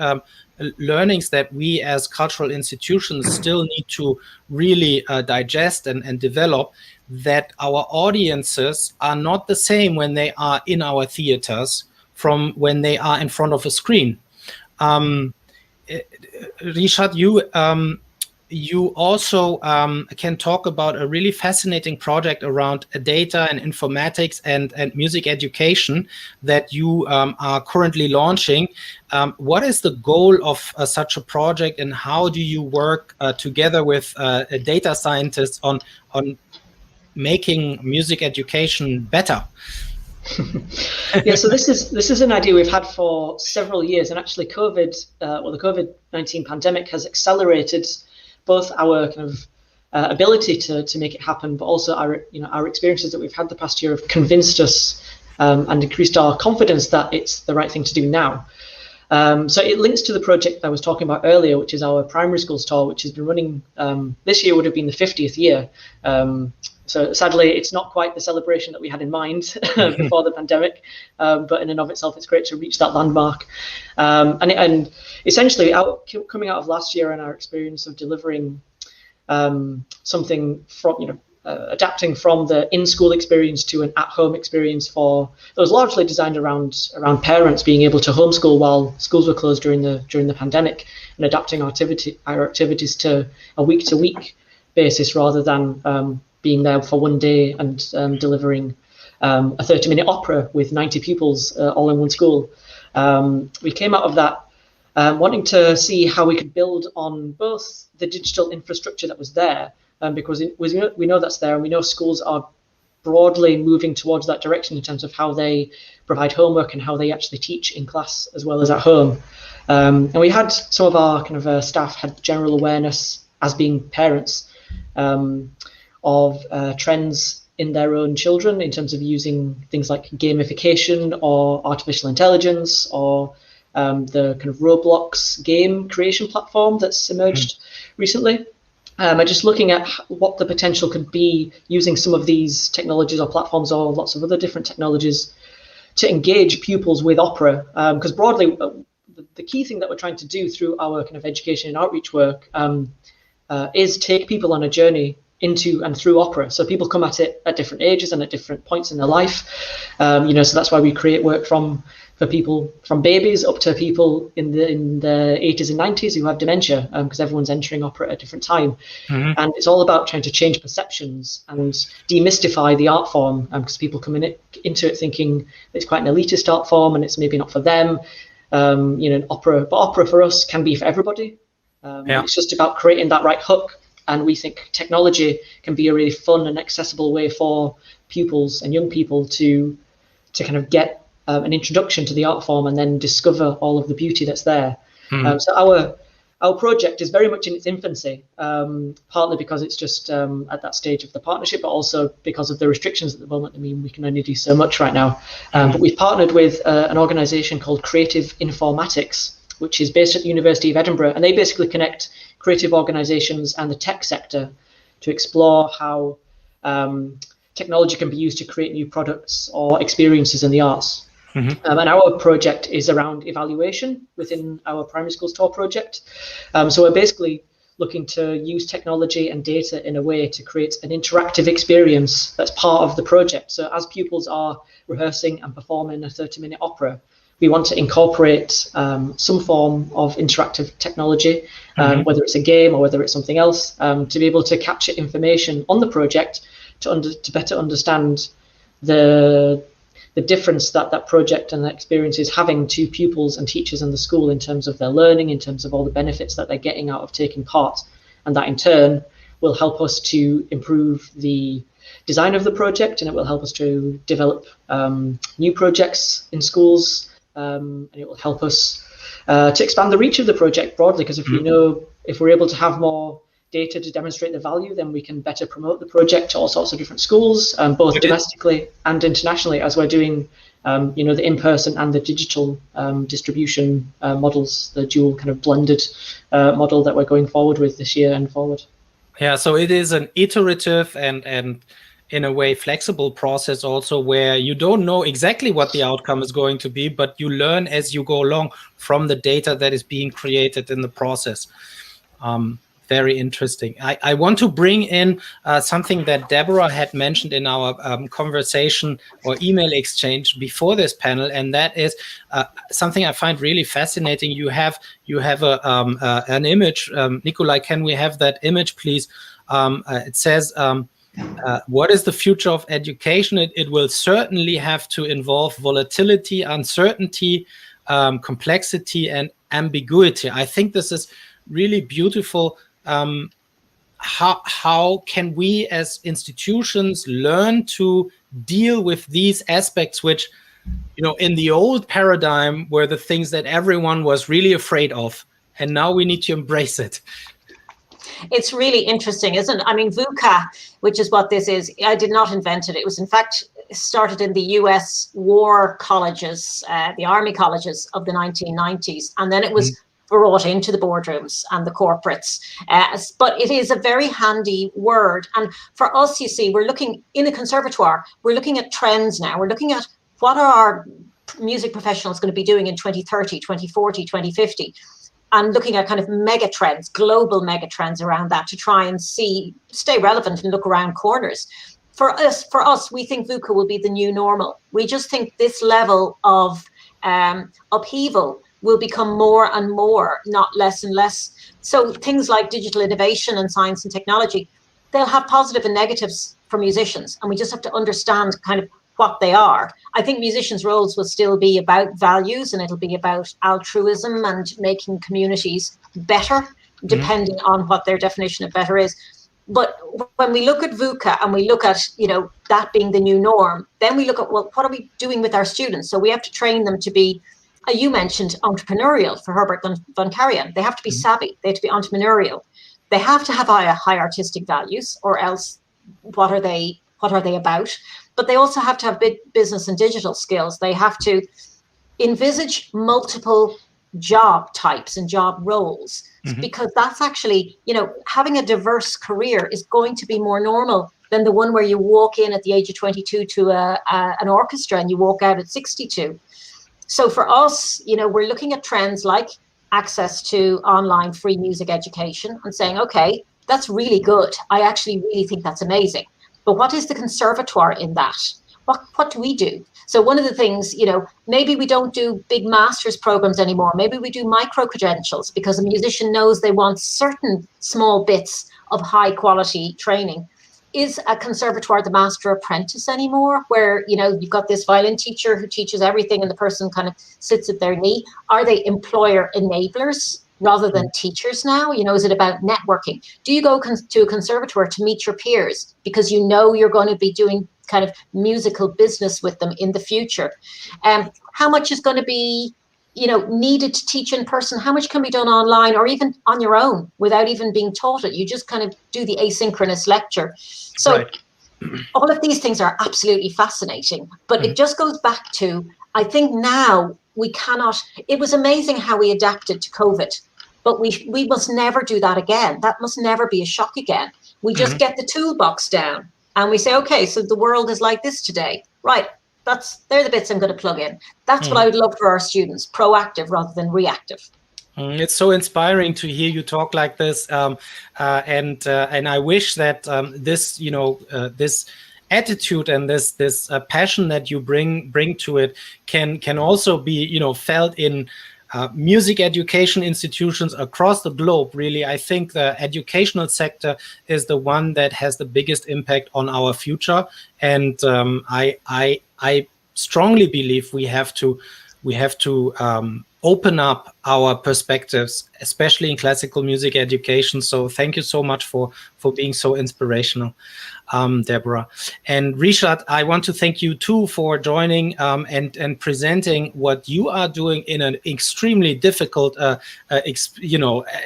learnings that we as cultural institutions still need to really digest and develop, that our audiences are not the same when they are in our theaters from when they are in front of a screen. Rishaad, you also can talk about a really fascinating project around data and informatics and music education that you are currently launching. What is the goal of such a project, and how do you work together with data scientists on making music education better? Yeah, so this is an idea we've had for several years, and actually the COVID-19 pandemic has accelerated both our kind of ability to make it happen, but also our experiences that we've had the past year have convinced us and increased our confidence that it's the right thing to do now. So it links to the project I was talking about earlier, which is our primary schools tour, which has been running, this year would have been the 50th year. So sadly, it's not quite the celebration that we had in mind before the pandemic, but in and of itself, it's great to reach that landmark. And essentially, coming out of last year and our experience of delivering something from adapting from the in-school experience to an at-home experience that was largely designed around parents being able to homeschool while schools were closed during the pandemic, and adapting our activities to a week-to-week basis rather than being there for one day and delivering a 30-minute opera with 90 pupils all in one school. We came out of that wanting to see how we could build on both the digital infrastructure that was there, because we know that's there, and we know schools are broadly moving towards that direction in terms of how they provide homework and how they actually teach in class as well as at home. And we had some of our kind of staff had general awareness as being parents of trends in their own children in terms of using things like gamification or artificial intelligence or the kind of Roblox game creation platform that's emerged recently. And just looking at what the potential could be using some of these technologies or platforms or lots of other different technologies to engage pupils with opera. Because broadly, the key thing that we're trying to do through our kind of education and outreach work is take people on a journey into and through opera. So people come at it at different ages and at different points in their life. So that's why we create work for people from babies up to people in the 80s and 90s who have dementia, because everyone's entering opera at a different time. And it's all about trying to change perceptions and demystify the art form, because people come into it thinking it's quite an elitist art form and it's maybe not for them. Opera for us can be for everybody. It's just about creating that right hook. And we think technology can be a really fun and accessible way for pupils and young people to kind of get an introduction to the art form and then discover all of the beauty that's there. So our project is very much in its infancy, partly because it's just at that stage of the partnership, but also because of the restrictions at the moment. I mean, we can only do so much right now. But we've partnered with an organisation called Creative Informatics, which is based at the University of Edinburgh, and they basically connect creative organisations and the tech sector to explore how technology can be used to create new products or experiences in the arts. And our project is around evaluation within our primary schools tour project. So we're basically looking to use technology and data in a way to create an interactive experience that's part of the project. So as pupils are rehearsing and performing a 30-minute opera, we want to incorporate some form of interactive technology, whether it's a game or whether it's something else, to be able to capture information on the project to better understand the difference that project and that experience is having to pupils and teachers in the school in terms of their learning, in terms of all the benefits that they're getting out of taking part. And that in turn will help us to improve the design of the project, and it will help us to develop new projects in schools, and it will help us to expand the reach of the project broadly, because if we're able to have more data to demonstrate the value, then we can better promote the project to all sorts of different schools, both domestically and internationally, as we're doing the in-person and the digital distribution models, the dual kind of blended model that we're going forward with this year and forward. Yeah, so it is an iterative and in a way flexible process also, where you don't know exactly what the outcome is going to be, but you learn as you go along from the data that is being created in the process. Very interesting. I want to bring in something that Deborah had mentioned in our conversation or email exchange before this panel, and that is something I find really fascinating. You have an image. Nikolai, can we have that image, please? It says, what is the future of education? It will certainly have to involve volatility, uncertainty, complexity, and ambiguity. I think this is really beautiful. How can we as institutions learn to deal with these aspects, which, in the old paradigm were the things that everyone was really afraid of, and now we need to embrace it? It's really interesting, isn't it? I mean, VUCA, which is what this is, I did not invent it. It was, in fact, started in the US war colleges, the army colleges of the 1990s, and then it was brought into the boardrooms and the corporates. But it is a very handy word. And for us, you see, we're looking in a conservatoire, we're looking at trends now. We're looking at what are our music professionals going to be doing in 2030, 2040, 2050. and looking at kind of mega trends, global mega trends around that to try and stay relevant and look around corners. For us, we think VUCA will be the new normal. We just think this level of upheaval will become more and more, not less and less. So things like digital innovation and science and technology, they'll have positive and negatives for musicians, and we just have to understand kind of what they are. I think musicians' roles will still be about values, and it'll be about altruism and making communities better, depending on what their definition of better is. But when we look at VUCA and we look at, that being the new norm, then we look at, well, what are we doing with our students? So we have to train them to be, you mentioned entrepreneurial for Herbert von Karajan. They have to be savvy. They have to be entrepreneurial. They have to have high artistic values, or else what are they about? But they also have to have big business and digital skills. They have to envisage multiple job types and job roles, because that's actually, having a diverse career is going to be more normal than the one where you walk in at the age of 22 to an orchestra and you walk out at 62. So for us, we're looking at trends like access to online free music education and saying, okay, that's really good. I actually really think that's amazing. But what is the conservatoire in that? What do we do? So one of the things, maybe we don't do big master's programs anymore. Maybe we do micro credentials, because a musician knows they want certain small bits of high quality training. Is a conservatoire the master apprentice anymore, where, you've got this violin teacher who teaches everything and the person kind of sits at their knee? Are they employer enablers rather than teachers now? Is it about networking? Do you go to a conservatoire to meet your peers because you're going to be doing kind of musical business with them in the future? How much is going to be, needed to teach in person? How much can be done online or even on your own without even being taught it? You just kind of do the asynchronous lecture. So all of these things are absolutely fascinating, but it just goes back to, I think now we cannot, it was amazing how we adapted to COVID, but we must never do that again. That must never be a shock again. We just get the toolbox down and we say, okay, so the world is like this today. Right. They're the bits I'm going to plug in. That's what I would love for our students, proactive rather than reactive. It's so inspiring to hear you talk like this, and I wish that this, this attitude and this passion that you bring to it can also be, felt in music education institutions across the globe. Really, I think the educational sector is the one that has the biggest impact on our future, and I strongly believe we have to open up our perspectives, especially in classical music education. So thank you so much for being so inspirational, Deborah. And Rishaad, I want to thank you too for joining and presenting what you are doing in an extremely difficult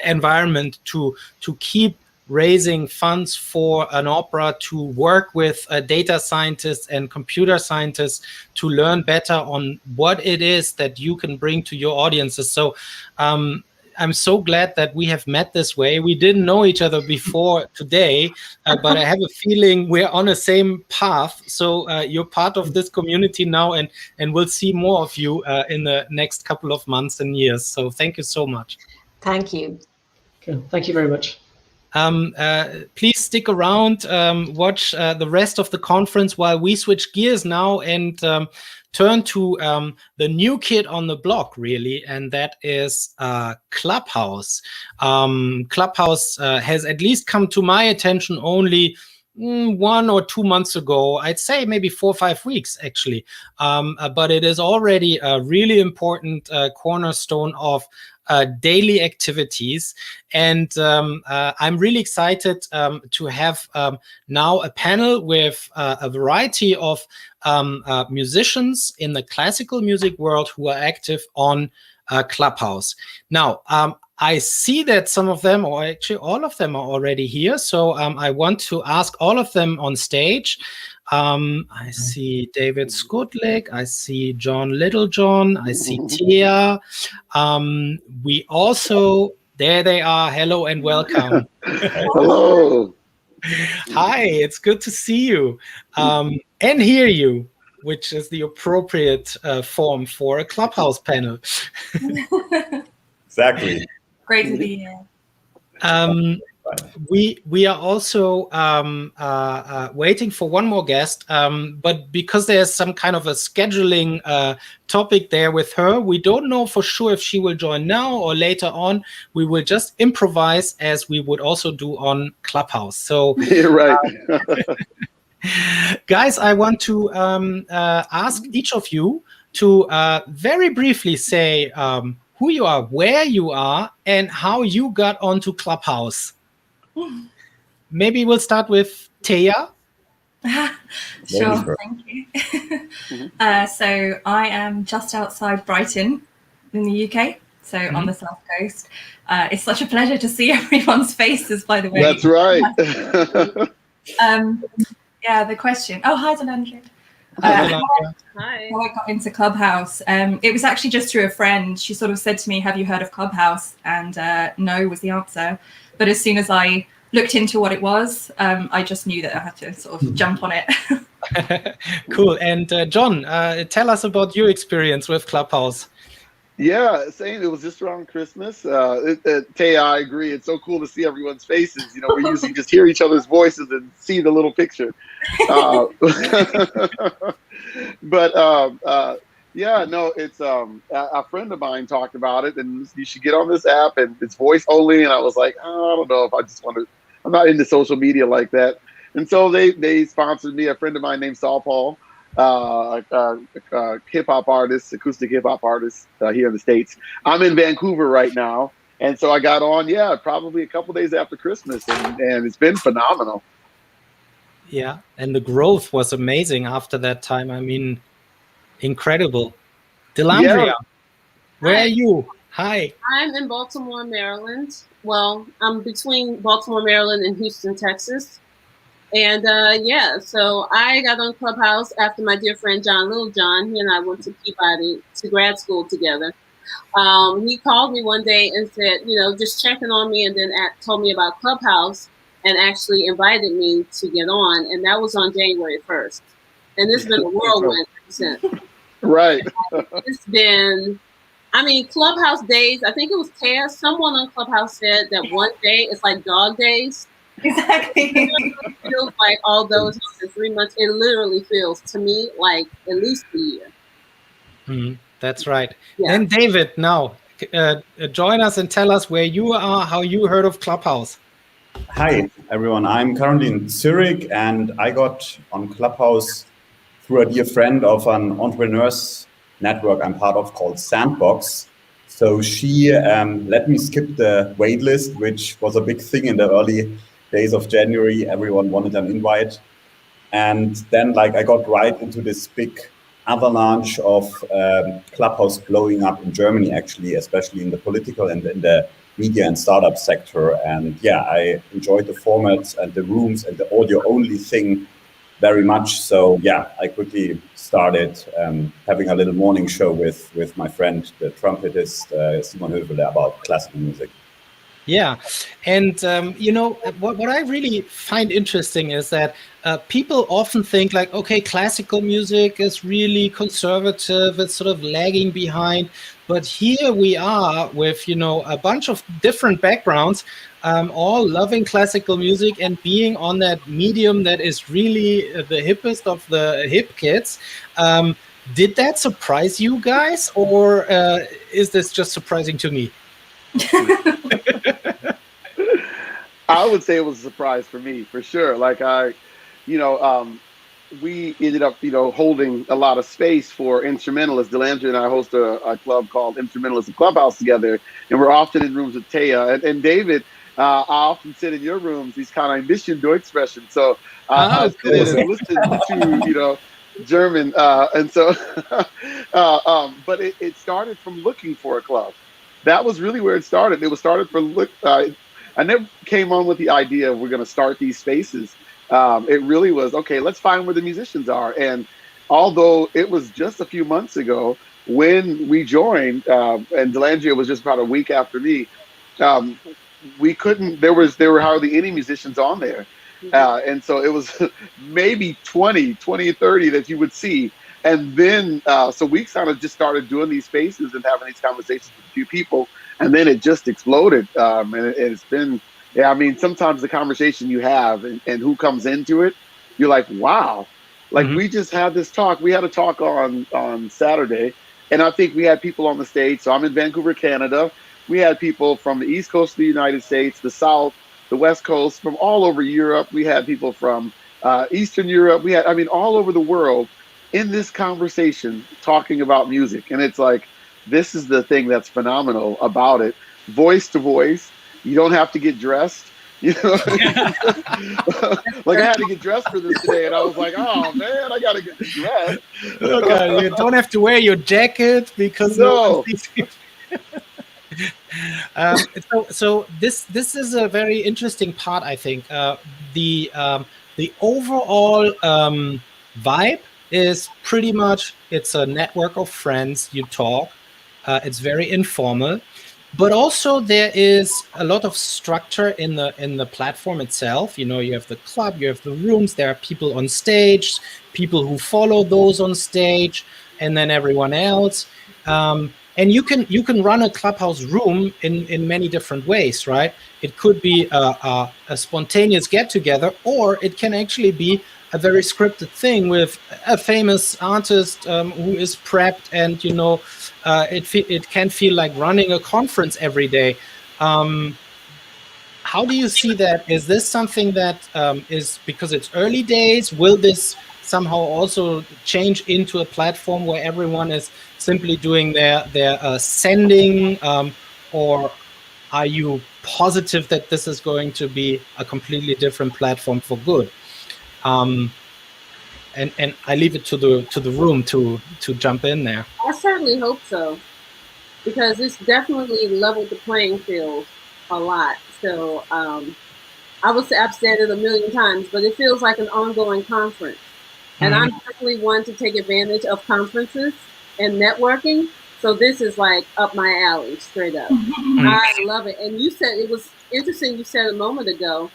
environment to keep raising funds for an opera, to work with data scientists and computer scientists to learn better on what it is that you can bring to your audiences. So I'm so glad that we have met this way. We didn't know each other before today, but I have a feeling we're on the same path. So you're part of this community now, and we'll see more of you in the next couple of months and years. So thank you so much. Thank you. Okay. Thank you very much. Please stick around, watch the rest of the conference while we switch gears now and turn to the new kid on the block, really, and that is Clubhouse. Clubhouse has at least come to my attention only 1 or 2 months ago. I'd say maybe 4 or 5 weeks, actually. But it is already a really important cornerstone of daily activities, and I'm really excited to have now a panel with a variety of musicians in the classical music world who are active on Clubhouse. Now, I see that some of them, or actually all of them, are already here, so I want to ask all of them on stage. I see David Skudlik, I see John Littlejohn, I see Tia. We also, there they are, hello and welcome. Hello. Hi, it's good to see you and hear you, which is the appropriate form for a Clubhouse panel. Exactly. Great to be here. We are also waiting for one more guest, but because there's some kind of a scheduling topic there with her, we don't know for sure if she will join now or later on. We will just improvise as we would also do on Clubhouse. So, You're right. Guys, I want to ask each of you to very briefly say who you are, where you are, and how you got onto Clubhouse. Maybe we'll start with Taya. Sure, thank you. So I am just outside Brighton in the UK, so on the south coast. It's such a pleasure to see everyone's faces, by the way. That's right. Yeah, the question. Oh, hi, Delandra. Hi. How I got into Clubhouse. It was actually just through a friend. She sort of said to me, "Have you heard of Clubhouse?" And no was the answer. But as soon as I looked into what it was, I just knew that I had to sort of jump on it. Cool. And John, tell us about your experience with Clubhouse. Yeah, same. It was just around Christmas. Taya, I agree. It's so cool to see everyone's faces. You know, we usually just hear each other's voices and see the little picture. Yeah, no, it's a friend of mine talked about it, and you should get on this app, and it's voice only. And I was like, oh, I don't know if I just want to. I'm not into social media like that. And so they sponsored me. A friend of mine named Saul Paul. Hip hop artist, acoustic hip hop artist here in the States. I'm in Vancouver right now, and so I got on. Yeah, probably a couple days after Christmas, and it's been phenomenal. Yeah, and the growth was amazing after that time. I mean, incredible. Delandria, where are you? Hi. I'm in Baltimore, Maryland. Well, I'm between Baltimore, Maryland, and Houston, Texas. And yeah, so I got on Clubhouse after my dear friend John Littlejohn. He and I went to Peabody to grad school together. He called me one day and said, you know, just checking on me, and then told me about Clubhouse and actually invited me to get on. And that was on January 1st. And this has been a whirlwind since. Right. It's been, I mean, Clubhouse days. I think it was Taya. Someone on Clubhouse said that one day is like dog days. Exactly. It feels like all those 3 months. It literally feels to me like at least a year. That's right. Yeah. And David, now join us and tell us where you are, how you heard of Clubhouse. Hi, everyone. I'm currently in Zurich, and I got on Clubhouse through a dear friend of an entrepreneurs network I'm part of called Sandbox. So she let me skip the wait list, which was a big thing in the early days of January. Everyone wanted an invite. And then I got right into this big avalanche of Clubhouse blowing up in Germany, actually, especially in the political and in the media and startup sector. And yeah, I enjoyed the formats and the rooms and the audio only thing very much. So yeah, I quickly started having a little morning show with my friend, the trumpetist, Simon Höveler, about classical music. Yeah, and you know, what I really find interesting is that people often think like, okay, classical music is really conservative, it's sort of lagging behind, but here we are with, you know, a bunch of different backgrounds, all loving classical music and being on that medium that is really the hippest of the hip kids. Did that surprise you guys, or is this just surprising to me? I would say it was a surprise for me, for sure. Like we ended up, holding a lot of space for instrumentalists. Delandria and I host a club called Instrumentalists of Clubhouse together, and we're often in rooms with Taya and David. I often sit in your rooms. These kind of Mission do expression. So I sit in and listen to German, and so. But it started from looking for a club. That was really where it started. It was started from I never came on with the idea of we're going to start these spaces. It really was, okay, let's find where the musicians are. And although it was just a few months ago when we joined, and Delandria was just about a week after me, we couldn't, there were hardly any musicians on there. And so it was maybe 20 or 30 that you would see. And then, so we kind of just started doing these spaces and having these conversations with a few people. And then it just exploded. And it's been, yeah, I mean, sometimes the conversation you have and who comes into it, you're like, wow. Like we just had this talk. We had a talk on Saturday, and I think we had people on the stage. So I'm in Vancouver, Canada. We had people from the East Coast of the United States, the South, the West Coast, from all over Europe. We had people from Eastern Europe. We had, I mean, all over the world in this conversation talking about music. And it's like, this is the thing that's phenomenal about it. Voice to voice. You don't have to get dressed. You know, like I had to get dressed for this today, and I was like, "Oh man, I gotta get dressed." Okay, you don't have to wear your jacket because no one sees you. So this is a very interesting part, I think. The overall vibe is pretty much, it's a network of friends. You talk. It's very informal. But also there is a lot of structure in the platform itself. You know, you have the club, you have the rooms, there are people on stage, people who follow those on stage, and then everyone else. And you can run a Clubhouse room in many different ways, right? It could be a spontaneous get-together, or it can actually be a very scripted thing with a famous artist who is prepped, and you know, it can feel like running a conference every day. How do you see that? Is this something that is, because it's early days, will this somehow also change into a platform where everyone is simply doing their sending, or are you positive that this is going to be a completely different platform for good? And I leave it to the room to jump in there. I certainly hope so, because it's definitely leveled the playing field a lot. So I would say, I've said it a million times, but it feels like an ongoing conference. And I'm definitely one to take advantage of conferences and networking. So this is like up my alley, straight up. I love it. And you said, it was interesting, you said a moment ago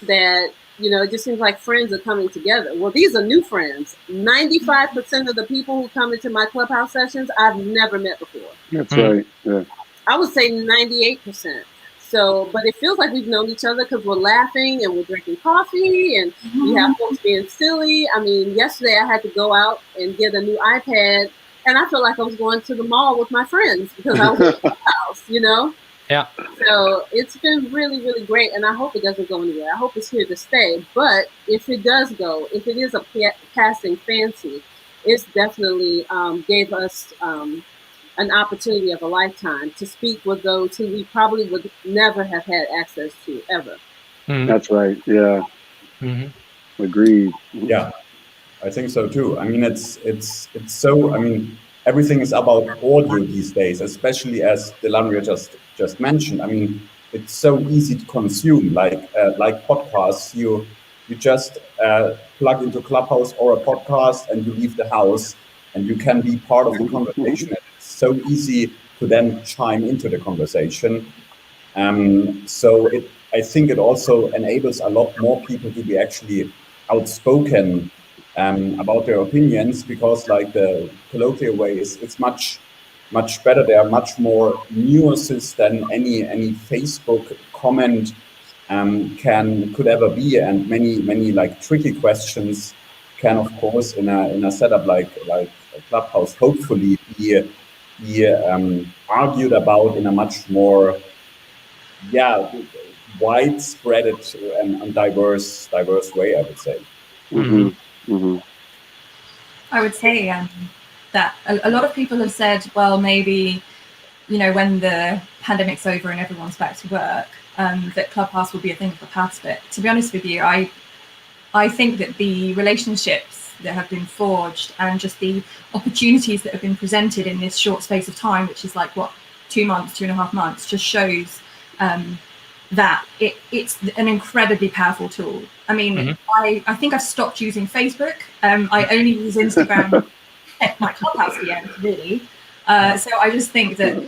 that, you know, it just seems like friends are coming together. Well, these are new friends. 95% of the people who come into my Clubhouse sessions, I've never met before. That's right. Yeah. I would say 98%. So, but it feels like we've known each other because we're laughing and we're drinking coffee, and you have folks being silly. I mean, yesterday I had to go out and get a new iPad, and I felt like I was going to the mall with my friends because I was in the house, you know? Yeah. So it's been really, really great, and I hope it doesn't go anywhere. I hope it's here to stay. But if it does go, if it is a passing fancy, it's definitely gave us an opportunity of a lifetime to speak with those who we probably would never have had access to ever. That's right. Yeah. Agreed. Yeah, I think so too. I mean, it's so, I mean, everything is about audio these days, especially as Delandria just mentioned. I mean, it's so easy to consume, like podcasts. You just plug into Clubhouse or a podcast, and you leave the house, and you can be part of the conversation. It's so easy to then chime into the conversation. So I think it also enables a lot more people to be actually outspoken about their opinions, because like the colloquial way is, it's much better. There are much more nuances than any Facebook comment could ever be, and many like tricky questions can, of course, in a setup like a Clubhouse, hopefully be argued about in a much more widespread and diverse way, I would say. I would say that a lot of people have said, well, maybe, you know, when the pandemic's over and everyone's back to work, that Clubhouse will be a thing of the past. But to be honest with you, I think that the relationships that have been forged and just the opportunities that have been presented in this short space of time, which is like, what, 2.5 months, just shows that it's an incredibly powerful tool. I mean, I think I've stopped using Facebook. I only use Instagram at my Clubhouse VM, really. So I just think that,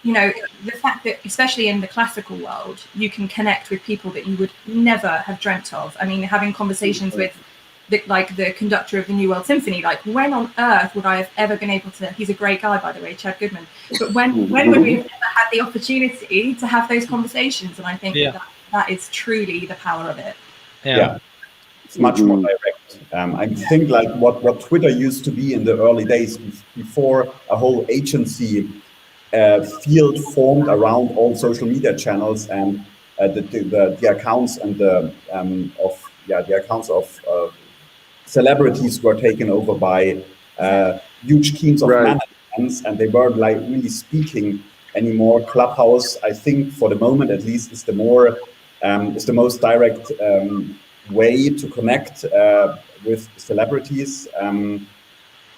you know, the fact that, especially in the classical world, you can connect with people that you would never have dreamt of. I mean, having conversations with the conductor of the New World Symphony. Like, when on earth would I have ever been able to? He's a great guy, by the way, Chad Goodman. But when would we have ever had the opportunity to have those conversations? And I think that is truly the power of it. Yeah. It's much more direct. I think like what Twitter used to be in the early days, before a whole agency field formed around all social media channels, and the accounts and the accounts of celebrities were taken over by huge teams of managers, and they weren't like really speaking anymore. Clubhouse, I think, for the moment at least, is the most direct way to connect with celebrities, and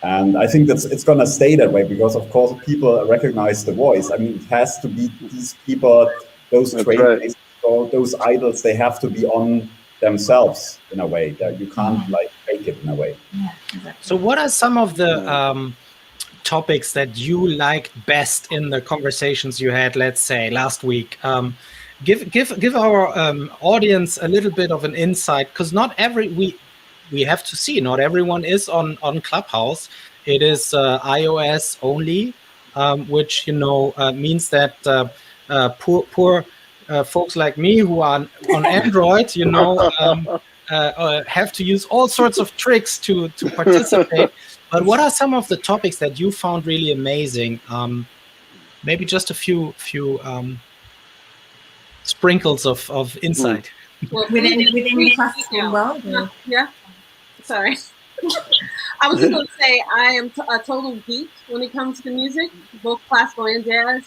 I think it's gonna stay that way, because of course people recognize the voice. I mean, it has to be these people, those trainers, or those idols. They have to be on themselves in a way that you can't like fake it in a way. Yeah, exactly. So what are some of the topics that you liked best in the conversations you had, let's say last week? Give our audience a little bit of an insight, because not everyone is on Clubhouse. It is iOS only, which means that poor folks like me who are on Android, have to use all sorts of tricks to participate. But what are some of the topics that you found really amazing? Maybe just a few sprinkles of insight. Well, within the classical world. Yeah. Sorry. I was just going to say I am a total geek when it comes to music, both classical and jazz.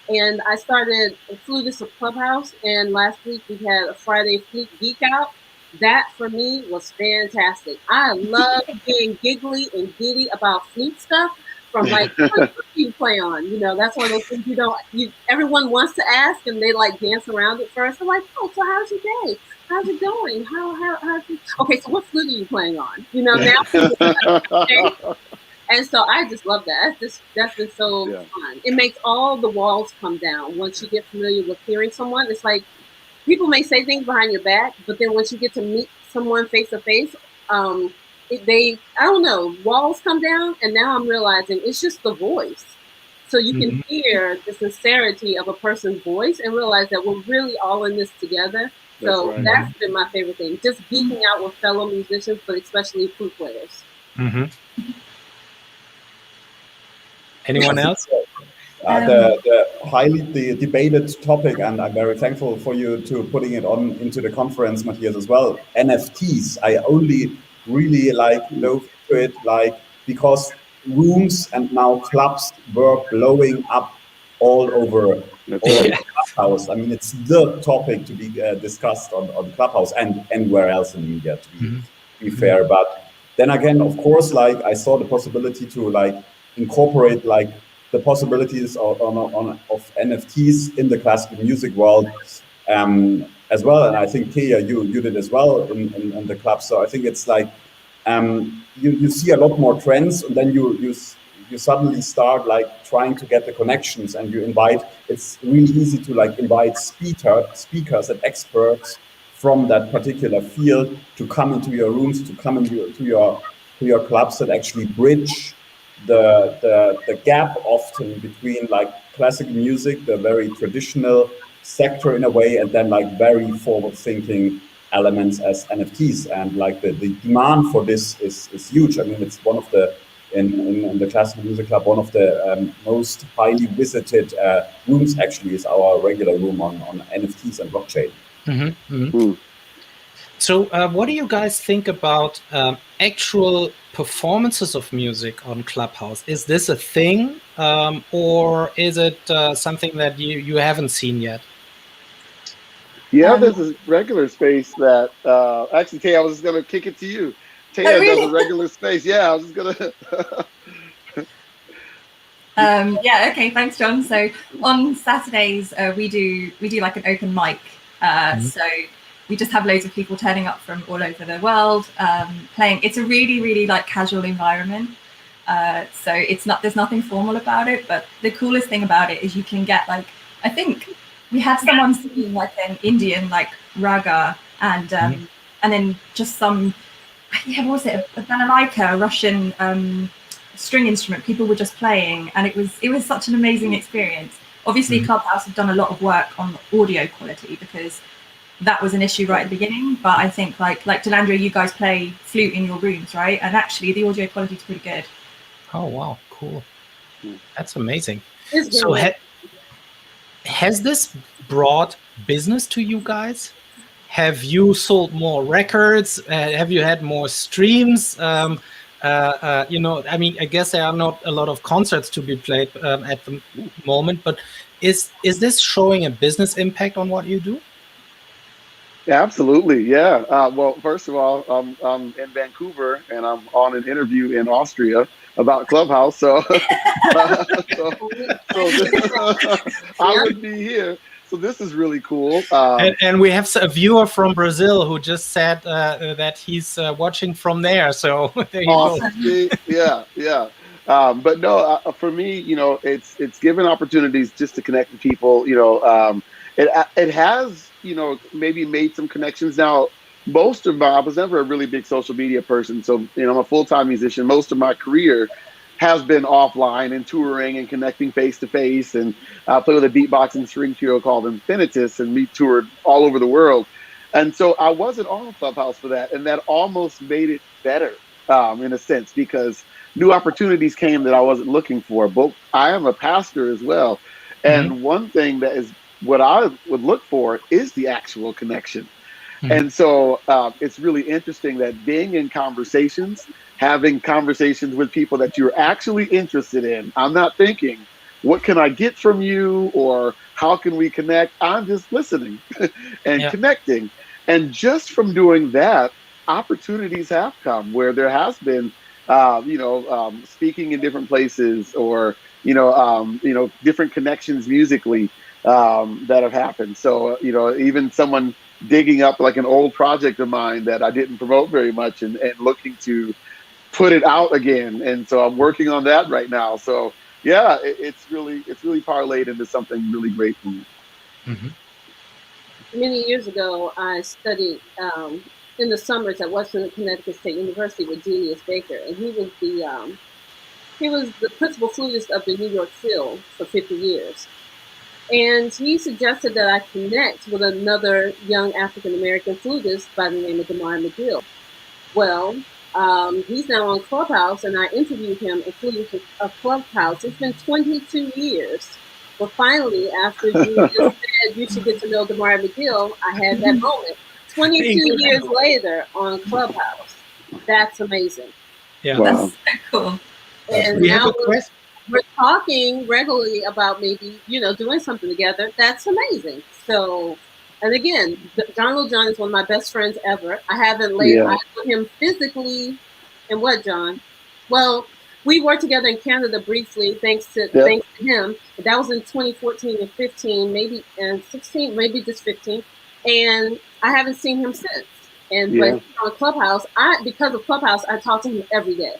And I started Flutist of Clubhouse, and last week we had a Friday Flute Geek Out. That for me was fantastic. I love being giggly and giddy about flute stuff. From like, what you play on? That's one of those things everyone wants to ask, and they like dance around it first. They're like, oh, so how's your day? How's it going? Okay, so what flute are you playing on? Now. And so I just love that. That's been so fun. It makes all the walls come down once you get familiar with hearing someone. It's like people may say things behind your back, but then once you get to meet someone face to face, walls come down, and now I'm realizing it's just the voice. So you can hear the sincerity of a person's voice and realize that we're really all in this together. So that's been my favorite thing, just geeking out with fellow musicians, but especially flute players. Mm-hmm. Anyone else? The highly debated topic, and I'm very thankful for you to putting it on into the conference, Matthias, as well. NFTs. I only really dove into it because rooms and now clubs were blowing up all over Clubhouse. I mean, it's the topic to be discussed on Clubhouse and anywhere else in the media, to be fair. But then again, of course, I saw the possibility to incorporate the possibilities of NFTs in the classical music world as well. And I think Tia, you did as well in the club. So I think it's you see a lot more trends, and then you suddenly start trying to get the connections, and you invite. It's really easy to invite speakers and experts from that particular field to come into your rooms, to come into your clubs, that actually bridge the gap often between classical music, the very traditional sector in a way, and then very forward-thinking elements as NFTs. And the demand for this is huge. I mean, it's one of the in the classical music club, one of the most highly visited rooms actually is our regular room on NFTs and blockchain. So what do you guys think about actual performances of music on Clubhouse? Is this a thing, or is it something that you haven't seen yet? Yeah, there's a regular space that actually, Tay, I was just going to kick it to you. Tay does a regular space. Yeah, I was just going to... Yeah, okay, thanks, John. So on Saturdays, we do an open mic. So we just have loads of people turning up from all over the world, playing. It's a really, really casual environment. So there's nothing formal about it, but the coolest thing about it is you can get I think we had someone singing an Indian raga, and then just some what was it? A balalaika, a Russian string instrument. People were just playing, and it was such an amazing experience. Obviously, Clubhouse have done a lot of work on the audio quality because that was an issue right at the beginning. But I think like Delandria, you guys play flute in your rooms, right? And actually, the audio quality is pretty good. Oh wow, cool! That's amazing. It's So has this brought business to you guys? Have you sold more records? Have you had more streams? You know, I mean, I guess there are not a lot of concerts to be played at the moment, but is this showing a business impact on what you do? Yeah, absolutely. Yeah. Well, first of all, I'm in Vancouver and I'm on an interview in Austria about Clubhouse. So, I would be here. So this is really cool. And we have a viewer from Brazil who just said that he's watching from there. So there you go. Yeah. But no, for me, you know, it's given opportunities just to connect with people. You know, it has, you know, maybe made some connections. Now, I was never a really big social media person. So, you know, I'm a full-time musician. Most of my career has been offline and touring and connecting face to face. And I play with a beatboxing string trio called Infinitus, and we toured all over the world. And so I wasn't on Clubhouse for that. And that almost made it better in a sense, because new opportunities came that I wasn't looking for. But I am a pastor as well. And one thing that is what I would look for is the actual connection. And so it's really interesting that being in conversations, having conversations with people that you're actually interested in. I'm not thinking, what can I get from you, or how can we connect? I'm just listening and connecting. And just from doing that, opportunities have come where there has been, speaking in different places, or, different connections musically that have happened. So, even someone digging up like an old project of mine that I didn't promote very much and looking to put it out again. And so I'm working on that right now. So yeah, it's really parlayed into something really great for me. Many years ago, I studied in the summers at Western Connecticut State University with Julius Baker, and he was the principal flutist of the New York Phil for 50 years. And he suggested that I connect with another young African-American flutist by the name of Demar McGill. Well, he's now on Clubhouse, and I interviewed him at Clubhouse. It's been 22 years. But finally, after you just said you should get to know Demar McGill, I had that moment. 22 years later on Clubhouse. That's amazing. Yeah, wow. That's so cool. And now we're talking regularly about maybe, doing something together. That's amazing. So, and again, John Lil John is one of my best friends ever. I haven't laid eyes on him physically. And what, John? Well, we worked together in Canada briefly, thanks to him. That was in 2014 and 15, maybe, and 16, maybe just 15. And I haven't seen him since. And but on Clubhouse, because of Clubhouse, I talk to him every day.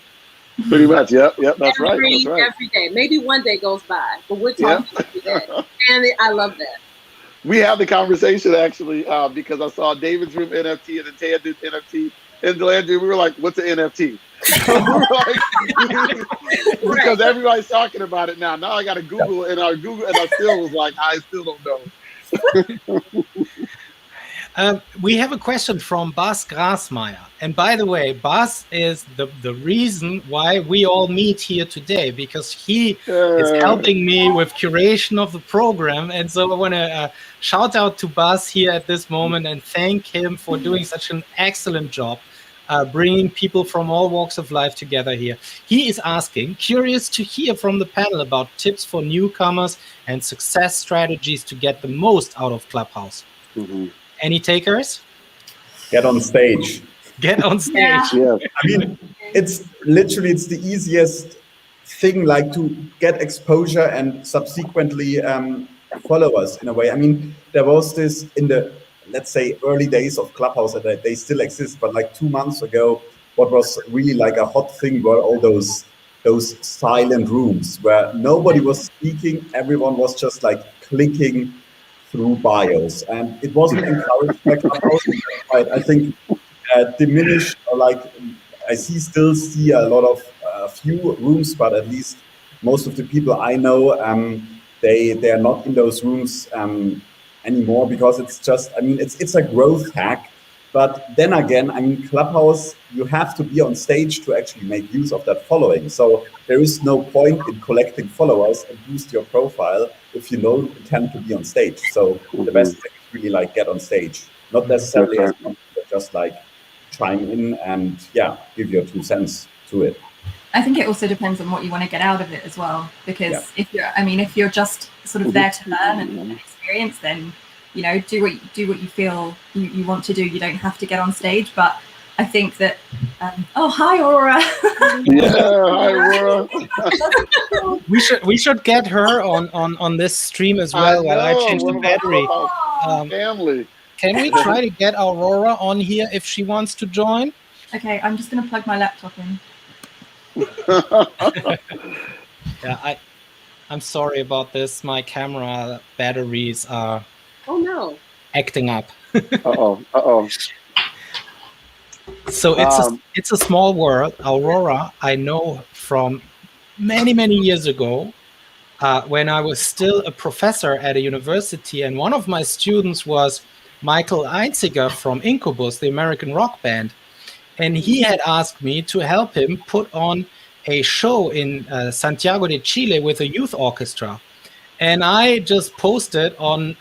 Pretty much, yep, that's right. Every day. Maybe one day goes by, but we're talking every day. And I love that. We had the conversation actually because I saw David's room NFT and then Taya did NFT. And Delandria, we were like, what's an NFT? So we were like, because everybody's talking about it now. Now I got to Google it, and I still was like, I still don't know. We have a question from Bas Grasmeyer. And by the way, Bas is the reason why we all meet here today, because he is helping me with curation of the program. And so I want to shout out to Bas here at this moment and thank him for doing such an excellent job, bringing people from all walks of life together here. He is asking, curious to hear from the panel about tips for newcomers and success strategies to get the most out of Clubhouse. Any takers? Get on stage. Get on stage. Yeah. I mean, it's the easiest thing, like to get exposure and subsequently followers in a way. I mean, there was this in the, let's say, early days of Clubhouse, that they still exist, but like 2 months ago, what was really like a hot thing were all those silent rooms where nobody was speaking, everyone was just like clicking through bios, and it wasn't encouraged by Clubhouse. I think diminished or like still see a lot of few rooms, but at least most of the people I know, they are not in those rooms anymore, because it's just, I mean, it's a growth hack. But then again, I mean, Clubhouse, you have to be on stage to actually make use of that following. So there is no point in collecting followers and boost your profile if you don't intend to be on stage. So the best thing is really like get on stage, not necessarily as just like chime in and give your 2 cents to it. I think it also depends on what you want to get out of it as well, because if you're just sort of there to learn and experience, then you know, do what you feel you want to do. You don't have to get on stage, but I think that oh, hi Aurora. Hi Aurora. we should get her on this stream as well while I change the battery. Family. Can we try to get Aurora on here if she wants to join? Okay, I'm just gonna plug my laptop in. I'm sorry about this. My camera batteries are acting up. So it's a small world. Aurora, I know from many years ago, when I was still a professor at a university, and one of my students was Michail from Incubus, the American rock band, and he had asked me to help him put on a show in Santiago de Chile with a youth orchestra. And I just posted on,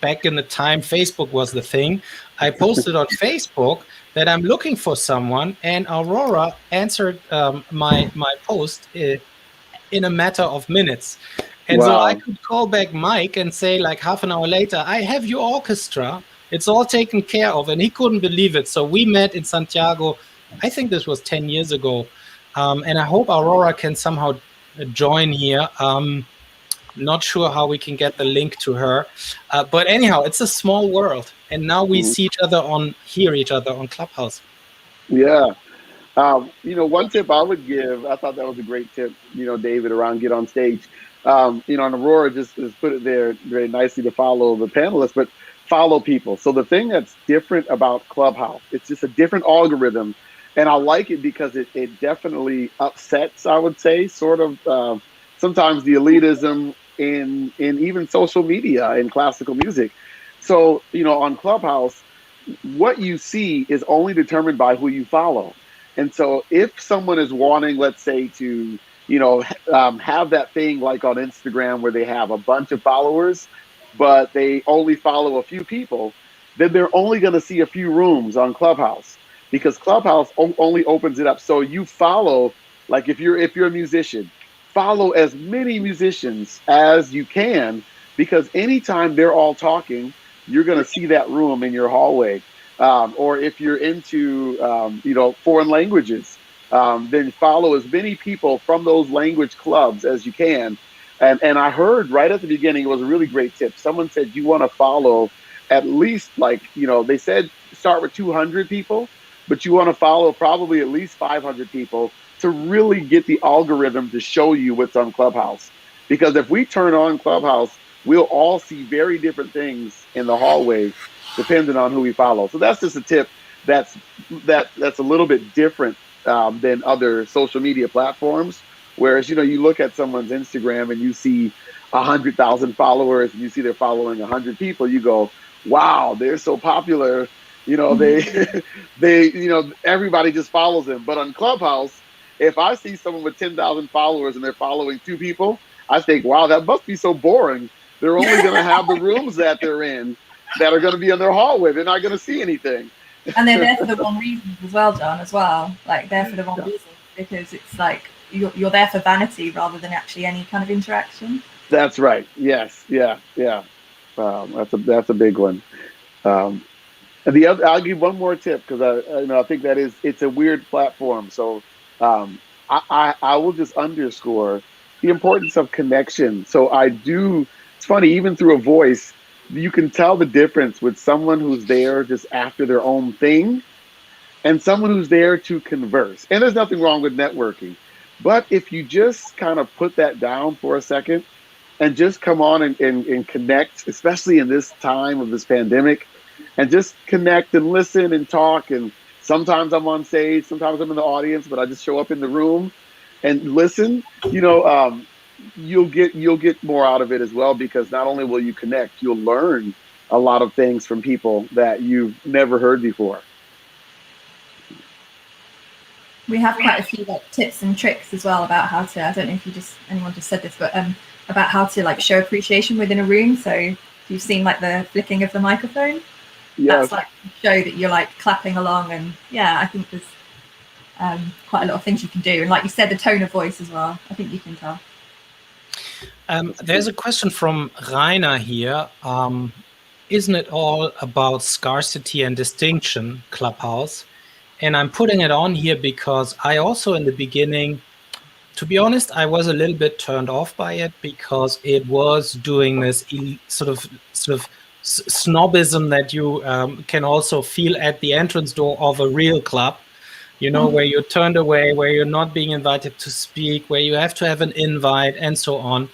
back in the time Facebook was the thing, I posted on Facebook that I'm looking for someone, and Aurora answered my post in a matter of minutes. And so I could call back Mike and say, like half an hour later, I have your orchestra, it's all taken care of, and he couldn't believe it. So we met in Santiago, I think this was 10 years ago, and I hope Aurora can somehow join here. Not sure how we can get the link to her, but anyhow, it's a small world, and now we see hear each other on Clubhouse. Yeah. You know, one tip I would give, I thought that was a great tip, you know, David, around get on stage. You know, and Aurora just put it there very nicely to follow the panelists, but follow people. So the thing that's different about Clubhouse, it's just a different algorithm. And I like it because it definitely upsets, I would say, sort of sometimes the elitism in even social media and classical music. So, you know, on Clubhouse, what you see is only determined by who you follow. And so if someone is wanting, let's say, to, you know, have that thing like on Instagram where they have a bunch of followers, but they only follow a few people, then they're only going to see a few rooms on Clubhouse, because Clubhouse only opens it up. So you follow, like if you're a musician, follow as many musicians as you can, because anytime they're all talking, you're going to see that room in your hallway. Or if you're into, you know, foreign languages, then follow as many people from those language clubs as you can. And I heard right at the beginning, it was a really great tip. Someone said you want to follow at least, like, you know, they said start with 200 people, but you want to follow probably at least 500 people to really get the algorithm to show you what's on Clubhouse. Because if we turn on Clubhouse, we'll all see very different things in the hallway, depending on who we follow. So that's just a tip that's a little bit different than other social media platforms. Whereas, you know, you look at someone's Instagram and you see 100,000 followers and you see they're following 100 people, you go, wow, they're so popular. You know, they, you know, everybody just follows them. But on Clubhouse, if I see someone with 10,000 followers and they're following 2 people, I think, wow, that must be so boring. They're only going to have the rooms that they're in that are going to be in their hallway. They're not going to see anything. And they're there for the wrong reasons as well, John, as well. Like, they're for the wrong reasons, because it's like you're there for vanity rather than actually any kind of interaction. That's right. Yes. Yeah. That's a big one. And the other, I'll give one more tip, because I think that it's a weird platform. So I will just underscore the importance of connection. So it's funny, even through a voice, you can tell the difference with someone who's there just after their own thing and someone who's there to converse. And there's nothing wrong with networking. But if you just kind of put that down for a second and just come on and connect, especially in this time of this pandemic, and just connect and listen and talk and Sometimes I'm on stage, sometimes I'm in the audience, but I just show up in the room and listen. You'll get more out of it as well, because not only will you connect, you'll learn a lot of things from people that you've never heard before. We have quite a few tips and tricks as well about how to, I don't know if anyone just said this, but about how to show appreciation within a room. So you've seen the flicking of the microphone. Yes. That's show that you're clapping along, and I think there's quite a lot of things you can do. And like you said, the tone of voice as well, I think you can tell. There's a question from Rainer here. Isn't it all about scarcity and distinction, Clubhouse? And I'm putting it on here because I also, in the beginning, to be honest, I was a little bit turned off by it, because it was doing this sort of snobism that you can also feel at the entrance door of a real club, where you're turned away, where you're not being invited to speak, where you have to have an invite, and so on.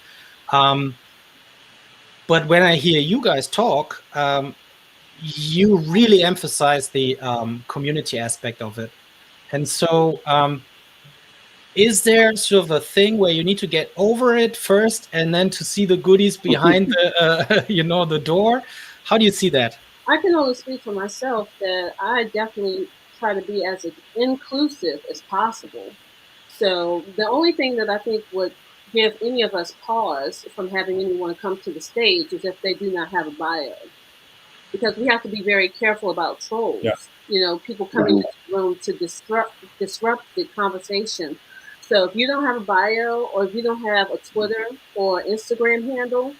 But when I hear you guys talk, you really emphasize the community aspect of it. And so is there sort of a thing where you need to get over it first and then to see the goodies behind the the door? How do you see that? I can only speak for myself that I definitely try to be as inclusive as possible. So the only thing that I think would give any of us pause from having anyone come to the stage is if they do not have a bio. Because we have to be very careful about trolls. Yeah. People coming into the room to disrupt the conversation. So if you don't have a bio, or if you don't have a Twitter or Instagram handle,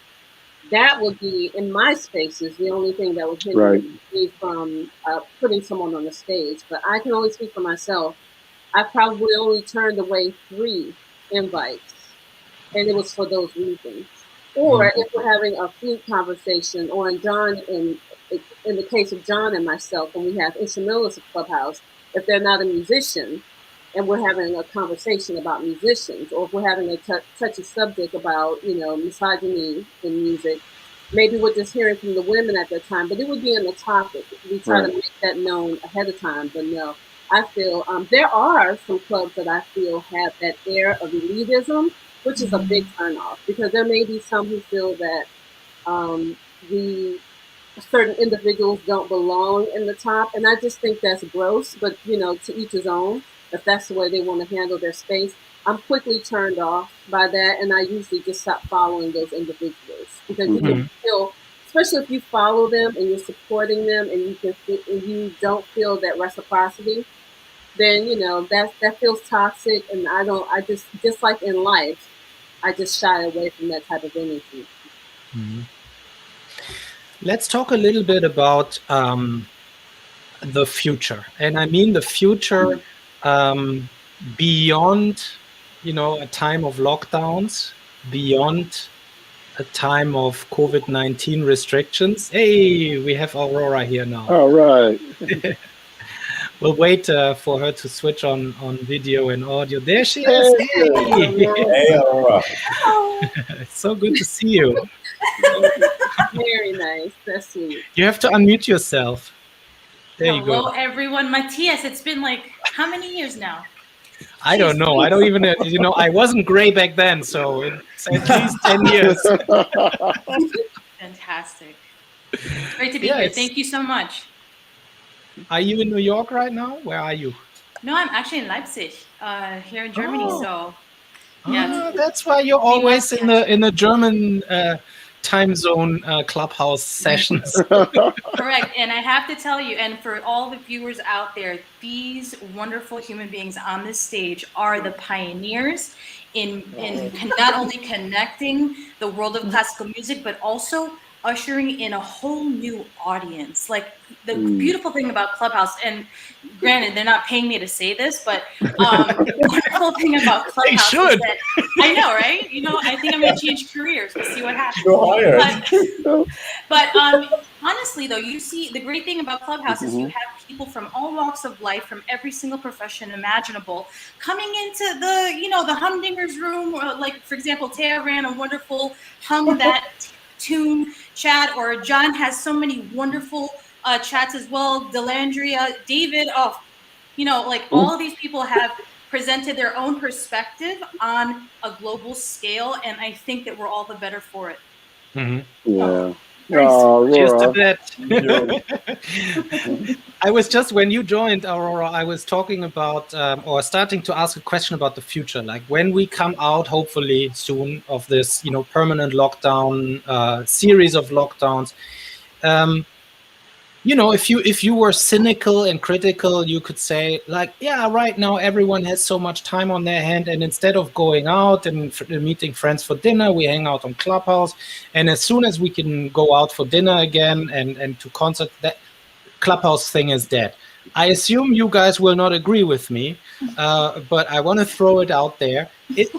that would be, in my spaces, the only thing that would hinder me from putting someone on the stage. But I can only speak for myself. I probably only turned away 3 invites, and it was for those reasons. Or if we're having a flute conversation, or in the case of John and myself, when we have instrumentalists at Clubhouse, if they're not a musician and we're having a conversation about musicians, or if we're having a touchy subject about, misogyny in music, maybe we're just hearing from the women at that time, but it would be in the topic. We try to make that known ahead of time. But no, I feel there are some clubs that I feel have that air of elitism, which is a big turnoff, because there may be some who feel that certain individuals don't belong in the top, and I just think that's gross. But to each his own. If that's the way they want to handle their space, I'm quickly turned off by that, and I usually just stop following those individuals, because you can feel, especially if you follow them and you're supporting them, and you don't feel that reciprocity, then that feels toxic, and I just like in life, I just shy away from that type of energy. Let's talk a little bit about the future, and I mean the future beyond, a time of lockdowns, beyond a time of COVID-19 restrictions. Hey, we have Aurora here now. All right. We'll wait for her to switch on video and audio. There she is. Hey, Aurora. It's so good to see you. Very nice. That's sweet. You have to unmute yourself. There you go. Hello, everyone. Matthias, it's been how many years now? I don't know. I don't even, I wasn't gray back then, so it's at least 10 years. Fantastic. It's great to be here. Thank you so much. Are you in New York right now? Where are you? No, I'm actually in Leipzig, here in Germany. So, yeah. That's why you're always in the German time zone Clubhouse sessions. Correct. And I have to tell you, and for all the viewers out there, these wonderful human beings on this stage are the pioneers in not only connecting the world of classical music, but also ushering in a whole new audience. Like the beautiful thing about Clubhouse, and granted, they're not paying me to say this, but the wonderful thing about Clubhouse is that, I know, right? I think I'm going to change careers. We'll see what happens. But honestly, though, you see, the great thing about Clubhouse is you have people from all walks of life, from every single profession imaginable, coming into the humdinger's room. Or like, for example, Taya ran a wonderful hum that tune chat, or John has so many wonderful chats as well. Delandria, David, like all of these people have presented their own perspective on a global scale, and I think that we're all the better for it. Yeah. Cheers to Aurora. that. I was just, when you joined, Aurora, I was talking about or starting to ask a question about the future, like when we come out, hopefully soon, of this, permanent lockdown, series of lockdowns. If you were cynical and critical, you could say, like, yeah, right now everyone has so much time on their hand, and instead of going out and meeting friends for dinner, we hang out on Clubhouse. And as soon as we can go out for dinner again and to concert, that Clubhouse thing is dead. I assume you guys will not agree with me, but I want to throw it out there.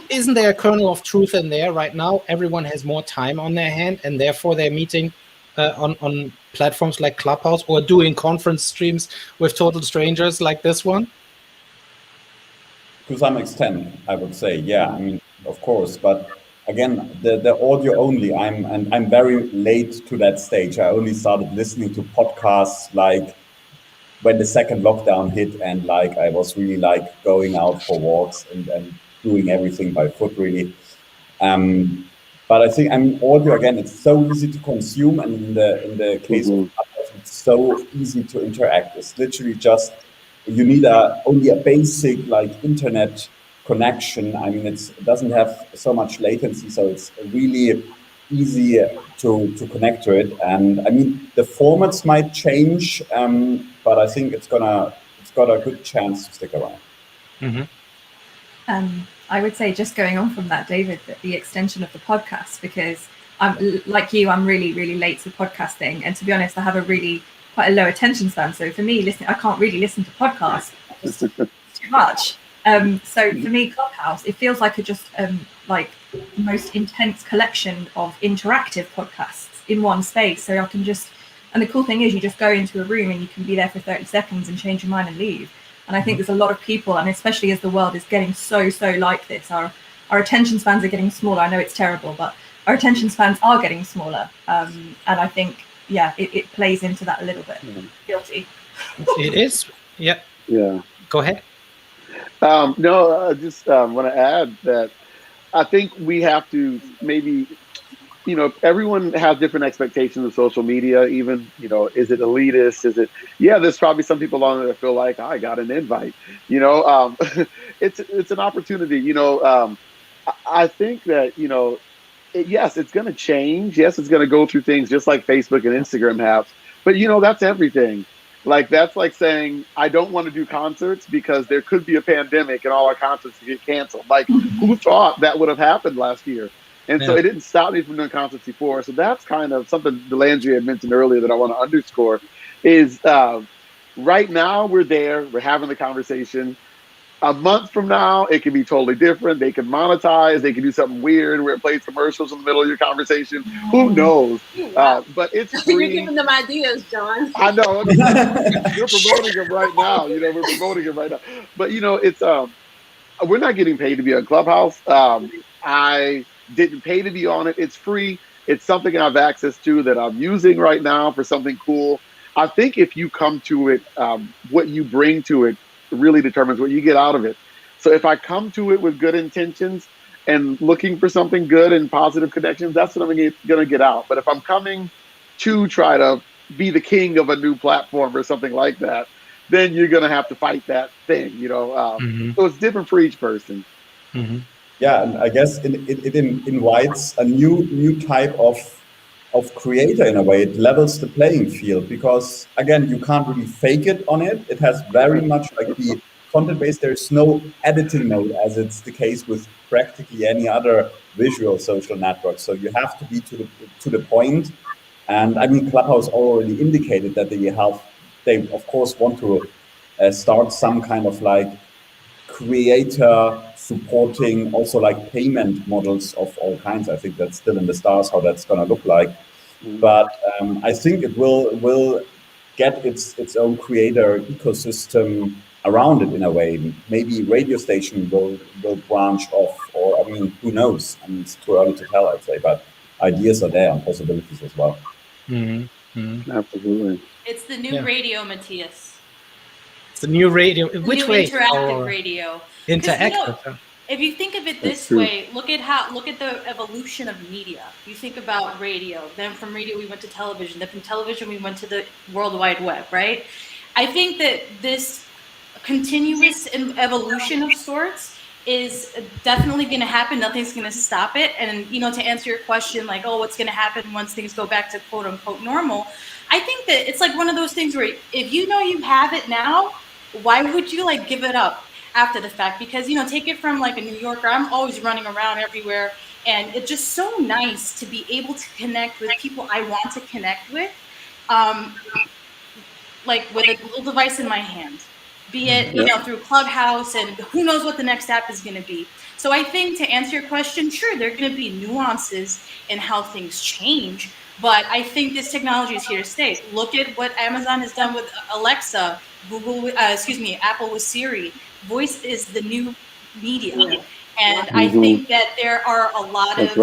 Isn't there a kernel of truth in there? Right now, everyone has more time on their hand, and therefore they're meeting on platforms like Clubhouse or doing conference streams with total strangers like this one? To some extent, I would say, yeah. I mean, of course, but again, the audio only. I'm very late to that stage. I only started listening to podcasts like when the second lockdown hit, and like I was really like going out for walks and doing everything by foot, really. But I think, audio, again, it's so easy to consume, and in the case of others, it's so easy to interact. It's literally just, you need only a basic like internet connection. I mean, it doesn't have so much latency, so it's really easy to connect to it. And I mean, the formats might change, but I think it's got a good chance to stick around. I would say, just going on from that, David, that the extension of the podcast, because I'm like you, I'm really, really late to podcasting. And to be honest, I have quite a low attention span. So for me, I can't really listen to podcasts. It's too much. So for me, Clubhouse, it feels like like the most intense collection of interactive podcasts in one space. So I can and the cool thing is you just go into a room and you can be there for 30 seconds and change your mind and leave. And I think there's a lot of people, and especially as the world is getting so like this, our attention spans are getting smaller. I know it's terrible, but our attention spans are getting smaller. And I think, yeah, it plays into that a little bit. Guilty. It is. Yeah. Yeah. Go ahead. No, I just want to add that I think we have to maybe, everyone has different expectations of social media, even, is it elitist? Is it, there's probably some people on there that feel like, I got an invite, it's an opportunity, I think that, yes, it's going to change. Yes, it's going to go through things just like Facebook and Instagram have, but that's everything. Like, that's like saying, I don't want to do concerts because there could be a pandemic and all our concerts get canceled. Like, who thought that would have happened last year? And so it didn't stop me from doing concerts before. So that's kind of something Delandria had mentioned earlier that I want to underscore is right now we're there, we're having the conversation. A month from now, it can be totally different. They can monetize, they can do something weird where it plays commercials in the middle of your conversation. Who knows? But it's free. You're giving them ideas, John. I know. We're promoting them right now. We're promoting them right now. But, it's we're not getting paid to be on Clubhouse. I didn't pay to be on it. It's free. It's something I have access to that I'm using right now for something cool. I think if you come to it, what you bring to it really determines what you get out of it. So if I come to it with good intentions and looking for something good and positive connections, that's what I'm going to get out. But if I'm coming to try to be the king of a new platform or something like that, then you're going to have to fight that thing, So it's different for each person. Yeah, and I guess it invites a new type of creator in a way. It levels the playing field because, again, you can't really fake it on it. It has very much like the content base. There's no editing mode, as it's the case with practically any other visual social network. So you have to be to the point. And I mean, Clubhouse already indicated that they of course want to start some kind of like creator supporting also like payment models of all kinds. I think that's still in the stars how that's going to look like. But I think it will get its own creator ecosystem around it in a way. Maybe radio station will branch off, or I mean, who knows? I mean, it's too early to tell, I'd say, but ideas are there and possibilities as well. Absolutely. It's the new radio, Matthias. It's a new radio. Which new way? interactive radio. Interactive. If you think of it this way, look at the evolution of media. You think about radio, then from radio we went to television, then from television we went to the World Wide Web, right? I think that this continuous evolution of sorts is definitely going to happen. Nothing's going to stop it. And to answer your question, like, oh, what's going to happen once things go back to quote unquote normal? I think that it's like one of those things where if you know you have it now, why would you like give it up after the fact? Because take it from like a New Yorker, I'm always running around everywhere, and it's just so nice to be able to connect with people I want to connect with, like with a little device in my hand, be it through Clubhouse, and who knows what the next app is going to be. So I think to answer your question, sure, there are going to be nuances in how things change, but I think this technology is here to stay. Look at what Amazon has done with Alexa, Apple with Siri. Voice is the new media. And I think that there are a lot of,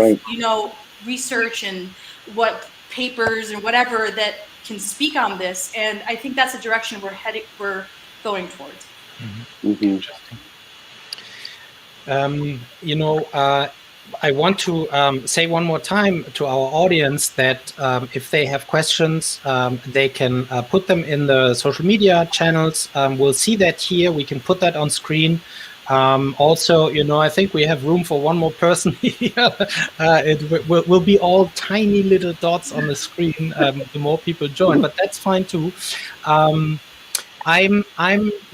research and what papers and whatever that can speak on this. And I think that's the direction we're going towards. Interesting. I want to say one more time to our audience that if they have questions, they can put them in the social media channels. We'll see that here. We can put that on screen. Also, I think we have room for one more person here. It will be all tiny little dots on the screen the more people join, but that's fine too. I'm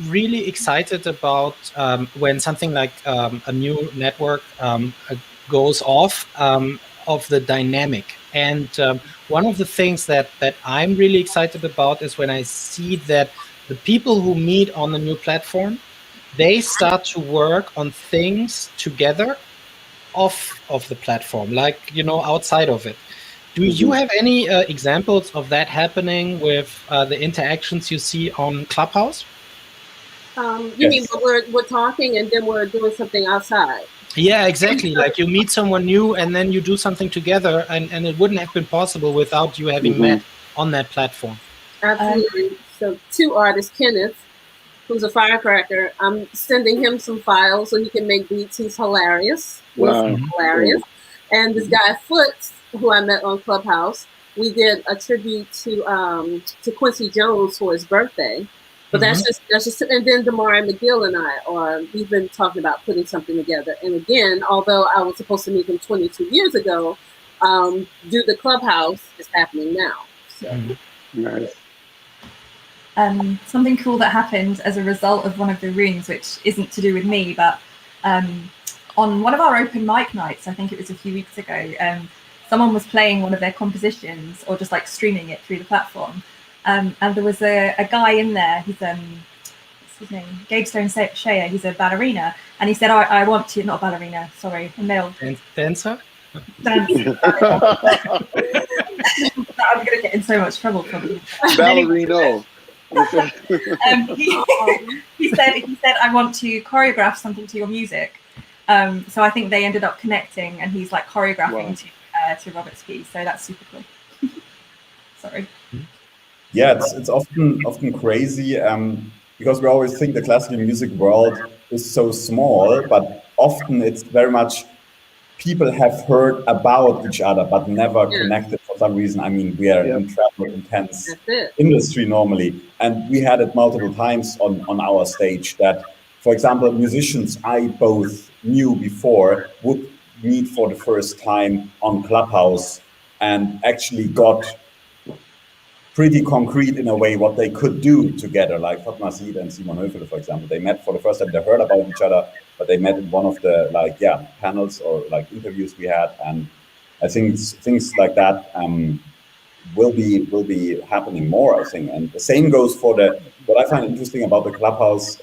really excited about when something like a new network goes off of the dynamic. And one of the things that I'm really excited about is when I see that the people who meet on the new platform, they start to work on things together off of the platform, like, outside of it. Do you have any examples of that happening with the interactions you see on Clubhouse? You mean we're talking and then we're doing something outside? Yeah, exactly. Like you meet someone new and then you do something together, and it wouldn't have been possible without you having met on that platform. Absolutely. So 2 artists, Kenneth, who's a firecracker, I'm sending him some files so he can make beats. He's hilarious. Wow. Hilarious. And this guy, Foots, who I met on Clubhouse, we did a tribute to Quincy Jones for his birthday. But that's just, and then Damari McGill and we've been talking about putting something together. And again, although I was supposed to meet him 22 years ago, due to Clubhouse, it's happening now. So. Nice. Something cool that happened as a result of one of the rooms, which isn't to do with me, but on one of our open mic nights, I think it was a few weeks ago, someone was playing one of their compositions or just like streaming it through the platform. And there was a guy in there, he's, what's his name? Gabe Stone-Shea, he's a ballerina. And he said, I want to, not a ballerina, sorry, a male. Dancer? Dancer. I'm going to get in so much trouble probably. Ballerino. He said, I want to choreograph something to your music. So I think they ended up connecting, and he's like choreographing to Robert's piece. So that's super cool. Sorry. Yeah, it's often crazy because we always think the classical music world is so small, but often it's very much people have heard about each other but never connected for some reason. I mean, we are in travel intense industry normally, and we had it multiple times on our stage that, for example, musicians I both knew before would meet for the first time on Clubhouse and actually got pretty concrete in a way what they could do together, like Fatma Seed and Simon Höfele, for example. They met for the first time, they heard about each other, but they met in one of the panels or like interviews we had. And I think things like that will be happening more, I think. And the same goes for what I find interesting about the Clubhouse,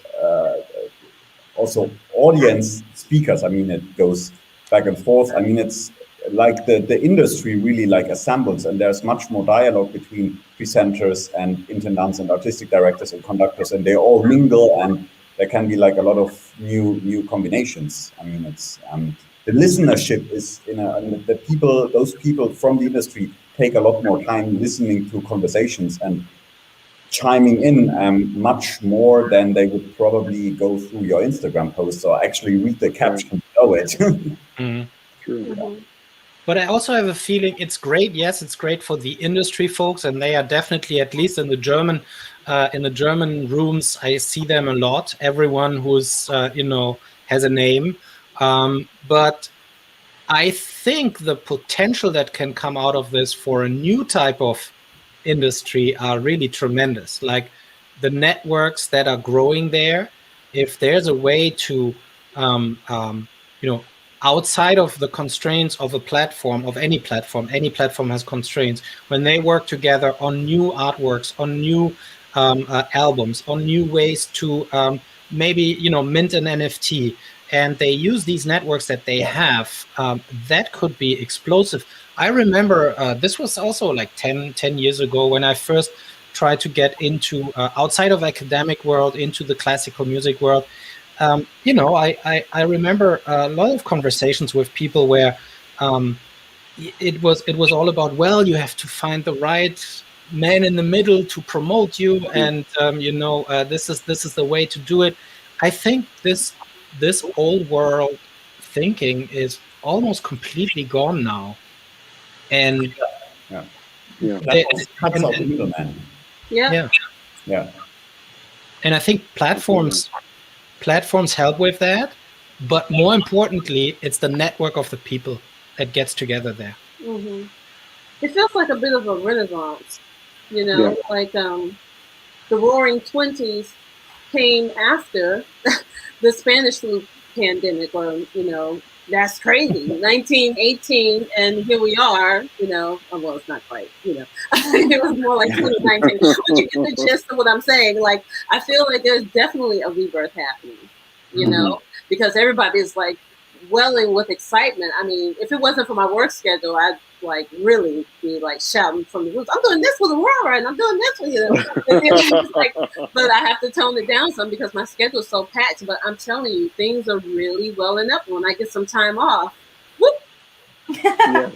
also audience speakers. I mean, it goes back and forth. I mean, it's like the industry really like assembles, and there's much more dialogue between presenters and intendants and artistic directors and conductors, and they all mingle, and there can be like a lot of new combinations. I mean, it's the listenership is those people from the industry take a lot more time listening to conversations, and chiming in much more than they would probably go through your Instagram posts or actually read the caption below it. True. But I also have a feeling it's great. Yes, it's great for the industry folks, and they are definitely, at least in the German rooms, I see them a lot. Everyone who's has a name, but I think the potential that can come out of this for a new type of industry are really tremendous. Like the networks that are growing there, if there's a way to, outside of the constraints of a platform, of any platform has constraints. When they work together on new artworks, on new albums, on new ways to maybe mint an NFT, and they use these networks that they have, that could be explosive. I remember this was also like 10 years ago when I first tried to get into outside of academic world, into the classical music world. I remember a lot of conversations with people where it was all about, well, you have to find the right man in the middle to promote you, and this is the way to do it. I think this old world thinking is almost completely gone now, and and I think platforms help with that, but more importantly, it's the network of the people that gets together there. It feels like a bit of a renaissance, like the Roaring '20s came after the Spanish flu pandemic, or that's crazy. 1918, and here we are. Well, it's not quite. It was more like 2019. But you get the gist of what I'm saying. Like, I feel like there's definitely a rebirth happening. Because everybody's like welling with excitement. I mean, if it wasn't for my work schedule, I'd like really be like shouting from the roofs, I'm doing this for the world, and I'm doing this for you. But I have to tone it down some because my schedule's so packed. But I'm telling you, things are really welling up. When I get some time off, whoop.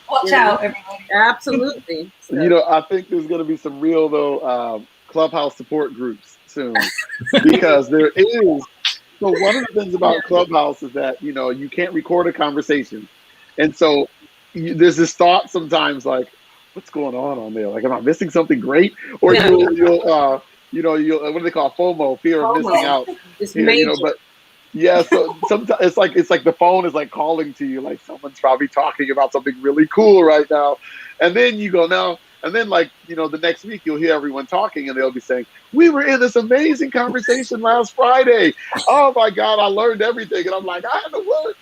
Watch out, everybody. Absolutely. So. I think there's going to be some real Clubhouse support groups soon, because there is. So one of the things about Clubhouse is that you can't record a conversation, and so there's this thought sometimes like, what's going on there? Like, am I missing something great? Or you'll what do they call FOMO, fear of missing out? It's major. But so sometimes it's like the phone is like calling to you, like someone's probably talking about something really cool right now, and then you go now. And then, the next week you'll hear everyone talking, and they'll be saying, "We were in this amazing conversation last Friday. Oh my God, I learned everything." And I'm like, I had to work.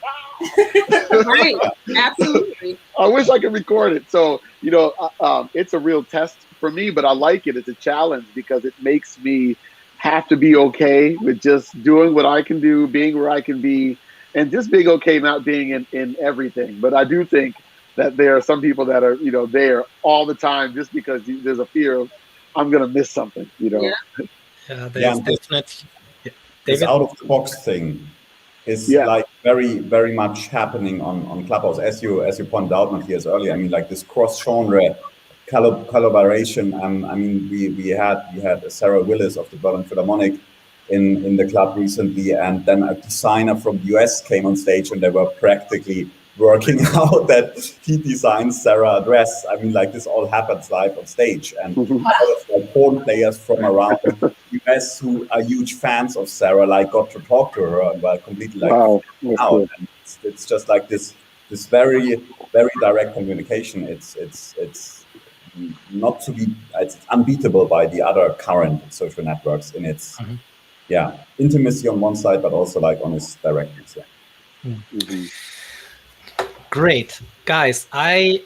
Right, absolutely. I wish I could record it. So, it's a real test for me, but I like it. It's a challenge because it makes me have to be okay with just doing what I can do, being where I can be, and just being okay not being in everything. But I do think that there are some people that are, there all the time just because there's a fear of, I'm going to miss something, There's definitely. This out of the box thing is like very, very much happening on Clubhouse, as you pointed out, Matthias, earlier. I mean, like this cross-genre collaboration. I mean, we had Sarah Willis of the Berlin Philharmonic in the club recently, and then a designer from the US came on stage, and they were practically working out that he designed Sarah a dress. I mean, like, this all happens live on stage, and a lot of horn players from around the US who are huge fans of Sarah, got to talk to her and were completely out. And it's just like this very, very direct communication. It's not to be, it's unbeatable by the other current social networks in its intimacy on one side, but also on its directness. Great. Guys, I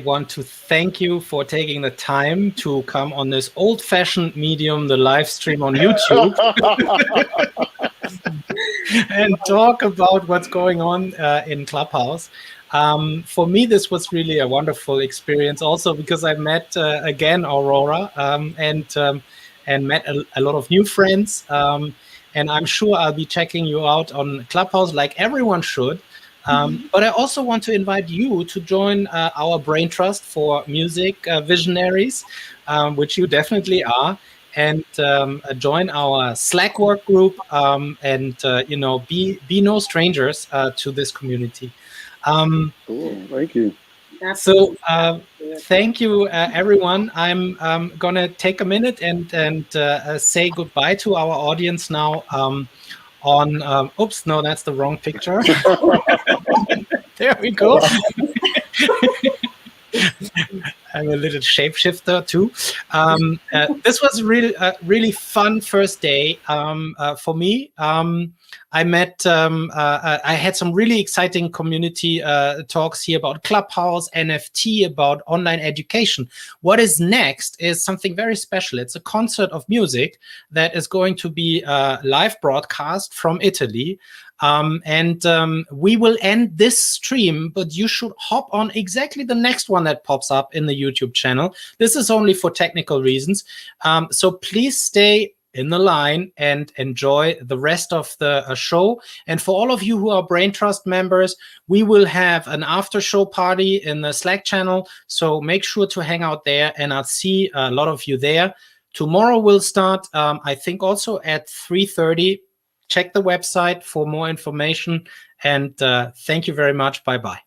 want to thank you for taking the time to come on this old-fashioned medium, the live stream on YouTube, and talk about what's going on in Clubhouse. For me, this was really a wonderful experience also because I met, again, Aurora and met a lot of new friends. And I'm sure I'll be checking you out on Clubhouse like everyone should. But I also want to invite you to join our Brain Trust for Music Visionaries, which you definitely are. and join our Slack work group, and be no strangers to this community. Cool. Thank you. So thank you, everyone. I'm gonna take a minute and say goodbye to our audience now. Oops, no, that's the wrong picture. There we go. I'm a little shapeshifter too. This was really fun first day for me. I met, I had some really exciting community talks here about Clubhouse, NFT, about online education. What is next is something very special. It's a concert of music that is going to be live broadcast from Italy. We will end this stream, but you should hop on exactly the next one that pops up in the YouTube channel. This is only for technical reasons. So please stay in the line and enjoy the rest of the show. And for all of you who are Brain Trust members, we will have an after show party in the Slack channel. So make sure to hang out there, and I'll see a lot of you there. Tomorrow we'll start, I think also at 3:30. Check the website for more information, and thank you very much. Bye-bye.